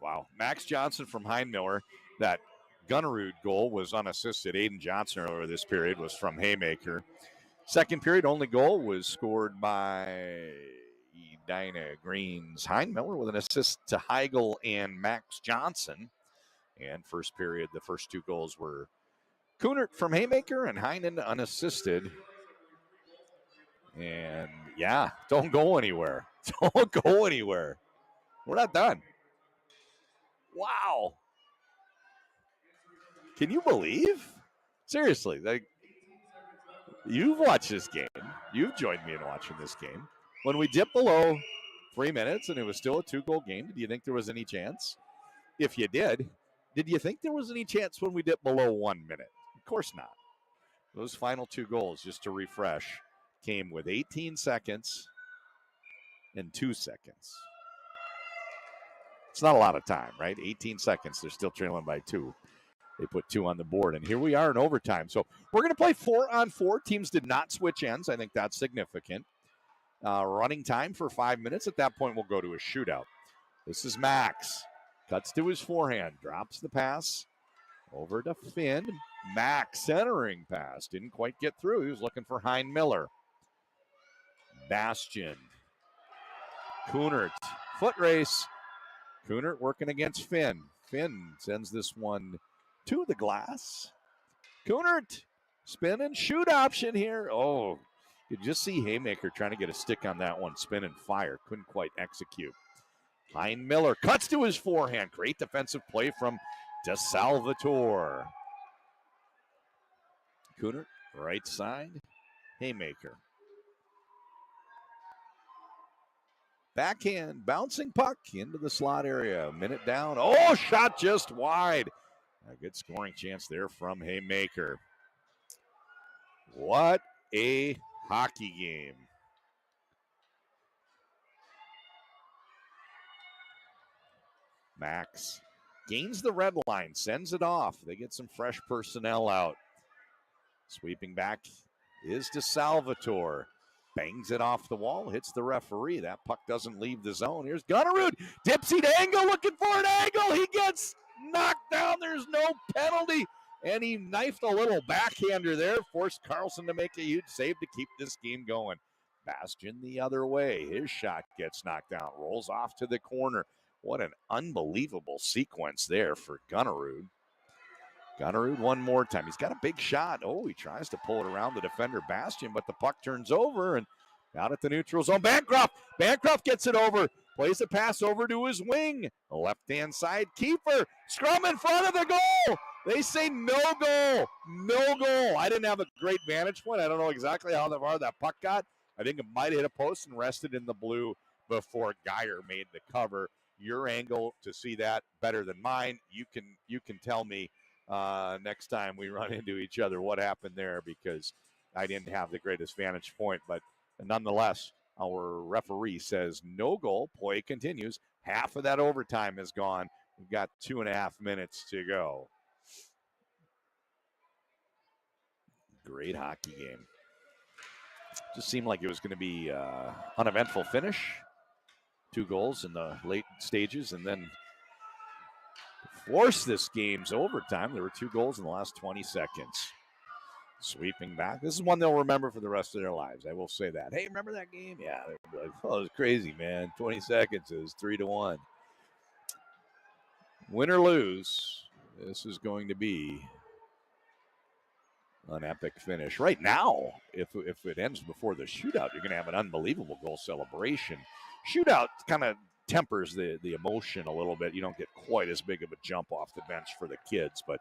[SPEAKER 4] Wow. Max Johnson from Heinmiller. That Gunnerud goal was unassisted. Aiden Johnson earlier this period was from Haymaker. Second period, only goal was scored by Edina Greens. Heinmiller with an assist to Heigl and Max Johnson. And first period, the first two goals were Kunert from Haymaker and Heinen unassisted. And yeah, don't go anywhere. Don't go anywhere. We're not done. Wow. Can you believe? Seriously, like, you've watched this game. You've joined me in watching this game. When we dipped below 3 minutes and it was still a 2-goal game, did you think there was any chance? If you did you think there was any chance when we dipped below 1 minute? Of course not. Those final 2 goals, just to refresh, came with 18 seconds and 2 seconds. It's not a lot of time, right? 18 seconds. They're still trailing by 2. They put 2 on the board, and here we are in overtime. So we're going to play 4-on-4. Teams did not switch ends. I think that's significant. Running time for 5 minutes. At that point, we'll go to a shootout. This is Max. Cuts to his forehand. Drops the pass over to Finn. Max centering pass. Didn't quite get through. He was looking for Heinmiller. Bastian. Kunert. Foot race. Kunert working against Finn. Finn sends this one to the glass. Kunert, spin and shoot option here. Oh, you just see Haymaker trying to get a stick on that one. Spin and fire. Couldn't quite execute. Heinmiller cuts to his forehand. Great defensive play from DeSalvatore. Kunert, right side. Haymaker. Backhand, bouncing puck into the slot area. A minute down. Oh, shot just wide. A good scoring chance there from Haymaker. What a hockey game. Max gains the red line, sends it off. They get some fresh personnel out. Sweeping back is DeSalvatore. Bangs it off the wall, hits the referee. That puck doesn't leave the zone. Here's Gunnerud. Dipsy to Angle, looking for an angle. He gets knocked down. There's no penalty. And he knifed a little backhander there. Forced Carlson to make a huge save to keep this game going. Bastian the other way. His shot gets knocked out. Rolls off to the corner. What an unbelievable sequence there for Gunnerud. Gunnerud one more time. He's got a big shot. Oh, he tries to pull it around the defender Bastian, but the puck turns over and out at the neutral zone. Bancroft. Bancroft gets it over. Plays a pass over to his wing. A left-hand side keeper. Scrum in front of the goal. They say no goal. No goal. I didn't have a great vantage point. I don't know exactly how far that puck got. I think it might have hit a post and rested in the blue before Geyer made the cover. Your angle to see that better than mine. You can tell me next time we run into each other what happened there, because I didn't have the greatest vantage point. But nonetheless, our referee says no goal. Play continues. Half of that overtime is gone. We've got 2.5 minutes to go. Great hockey game. Just seemed like it was going to be uneventful finish. 2 goals in the late stages, and then to force this game's overtime, there were 2 goals in the last 20 seconds. Sweeping back. This is one they'll remember for the rest of their lives. I will say that. Hey, remember that game? Yeah. They'll be like, oh, it was crazy, man. 20 seconds is 3-1. Win or lose, this is going to be an epic finish. Right now, if it ends before the shootout, you're going to have an unbelievable goal celebration. Shootout kind of tempers the emotion a little bit. You don't get quite as big of a jump off the bench for the kids, but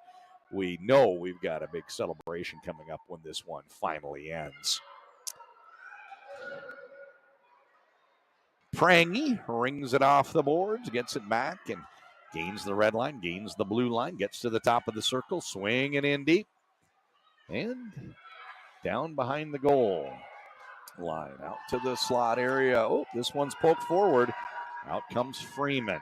[SPEAKER 4] we know we've got a big celebration coming up when this one finally ends. Prangy rings it off the boards, gets it back, and gains the red line, gains the blue line, gets to the top of the circle, swinging in deep, and down behind the goal line, out to the slot area. Oh, this one's poked forward. Out comes Freeman.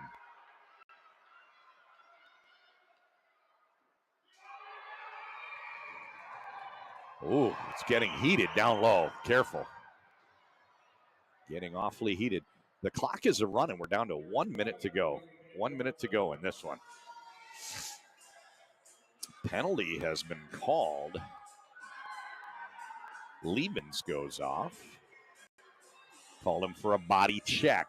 [SPEAKER 4] Oh, it's getting heated down low. Careful. Getting awfully heated. The clock is a running. We're down to 1 minute to go. 1 minute to go in this one. Penalty has been called. Liebens goes off. Called him for a body check.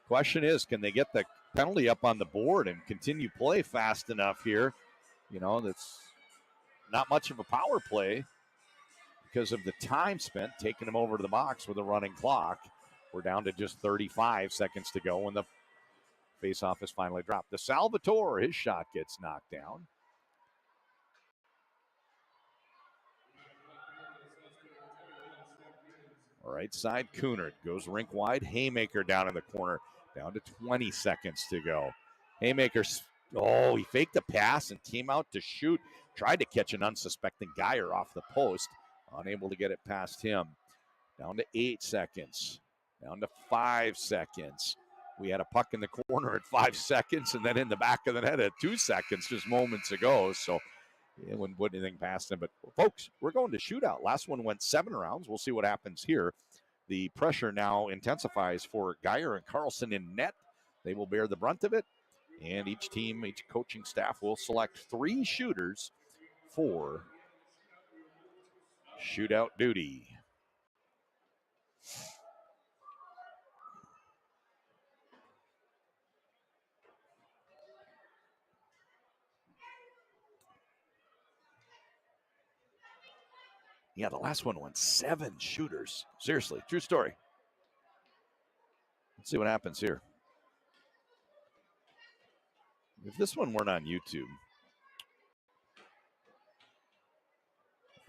[SPEAKER 4] Question is, can they get the penalty up on the board and continue play fast enough here? You know, that's not much of a power play because of the time spent taking him over to the box with a running clock. We're down to just 35 seconds to go when the faceoff is finally dropped. The Salvatore, his shot gets knocked down. Right side, Kunert goes rink wide. Haymaker down in the corner. Down to 20 seconds to go. Haymaker, he faked the pass and came out to shoot. Tried to catch an unsuspecting Geyer off the post. Unable to get it past him. Down to 8 seconds. Down to 5 seconds. We had a puck in the corner at 5 seconds and then in the back of the net at 2 seconds just moments ago. So it wouldn't put anything past him. But, folks, we're going to shootout. Last one went 7 rounds. We'll see what happens here. The pressure now intensifies for Geyer and Carlson in net. They will bear the brunt of it. And each team, each coaching staff will select 3 shooters for shootout duty. Yeah, the last one went 7 shooters. Seriously, true story. Let's see what happens here. If this one weren't on YouTube,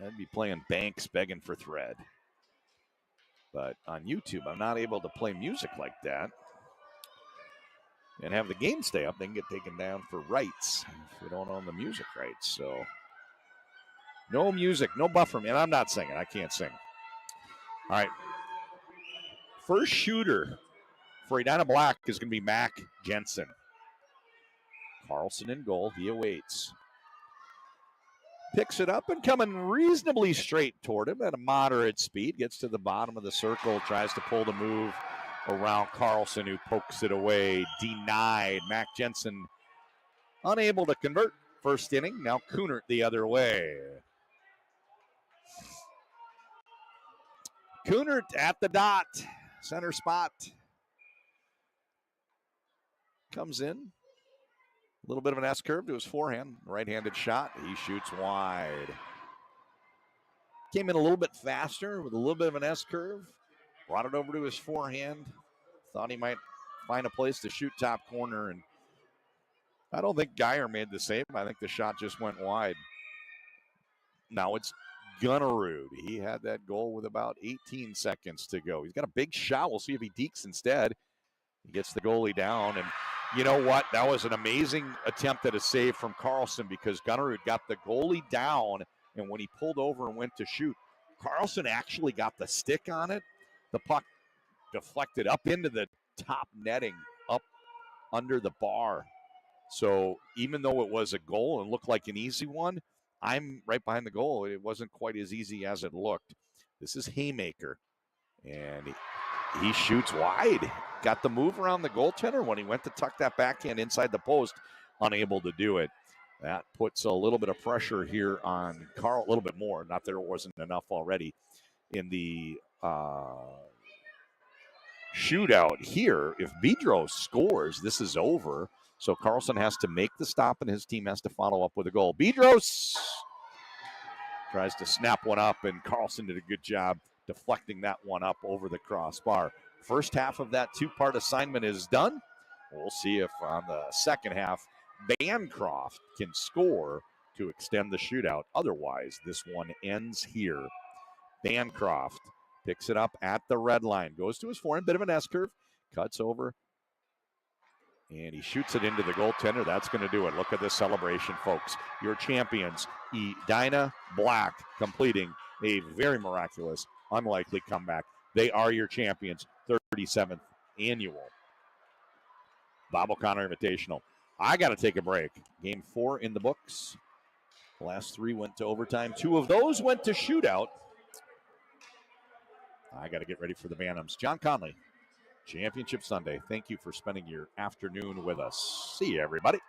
[SPEAKER 4] I'd be playing Banks begging for thread. But on YouTube, I'm not able to play music like that and have the game stay up. They can get taken down for rights if we don't own the music rights. So no music, no buffer, man. I'm not singing. I can't sing. All right. First shooter for Edina Black is going to be Mac Jensen. Carlson in goal. He awaits. Picks it up and coming reasonably straight toward him at a moderate speed. Gets to the bottom of the circle. Tries to pull the move around Carlson, who pokes it away. Denied. Mac Jensen unable to convert. First inning. Now Kunert the other way. Kunert at the dot. Center spot. Comes in. A little bit of an S-curve to his forehand. Right-handed shot. He shoots wide. Came in a little bit faster with a little bit of an S-curve. Brought it over to his forehand. Thought he might find a place to shoot top corner. And I don't think Geyer made the save. I think the shot just went wide. Now it's Gunnerud. He had that goal with about 18 seconds to go. He's got a big shot. We'll see if he dekes instead. He gets the goalie down. And you know what? That was an amazing attempt at a save from Carlson because Gunnerud got the goalie down, and when he pulled over and went to shoot, Carlson actually got the stick on it. The puck deflected up into the top netting, up under the bar. So even though it was a goal and looked like an easy one, I'm right behind the goal. It wasn't quite as easy as it looked. This is Haymaker, and he shoots wide. Got the move around the goaltender when he went to tuck that backhand inside the post, unable to do it. That puts a little bit of pressure here on Carl, a little bit more. Not that it wasn't enough already in the shootout here. If Bedros scores, this is over. So Carlson has to make the stop, and his team has to follow up with a goal. Bedros tries to snap one up, and Carlson did a good job deflecting that one up over the crossbar. First half of that 2-part assignment is done. We'll see if on the second half, Bancroft can score to extend the shootout. Otherwise, this one ends here. Bancroft picks it up at the red line. Goes to his forehand, bit of an S-curve. Cuts over. And he shoots it into the goaltender. That's going to do it. Look at this celebration, folks. Your champions, Edina Black, completing a very miraculous, unlikely comeback. They are your champions, 37th annual Bob O'Connor Invitational. I got to take a break. Game 4 in the books. The last 3 went to overtime. 2 of those went to shootout. I got to get ready for the Bantams. John Conley, Championship Sunday. Thank you for spending your afternoon with us. See you, everybody.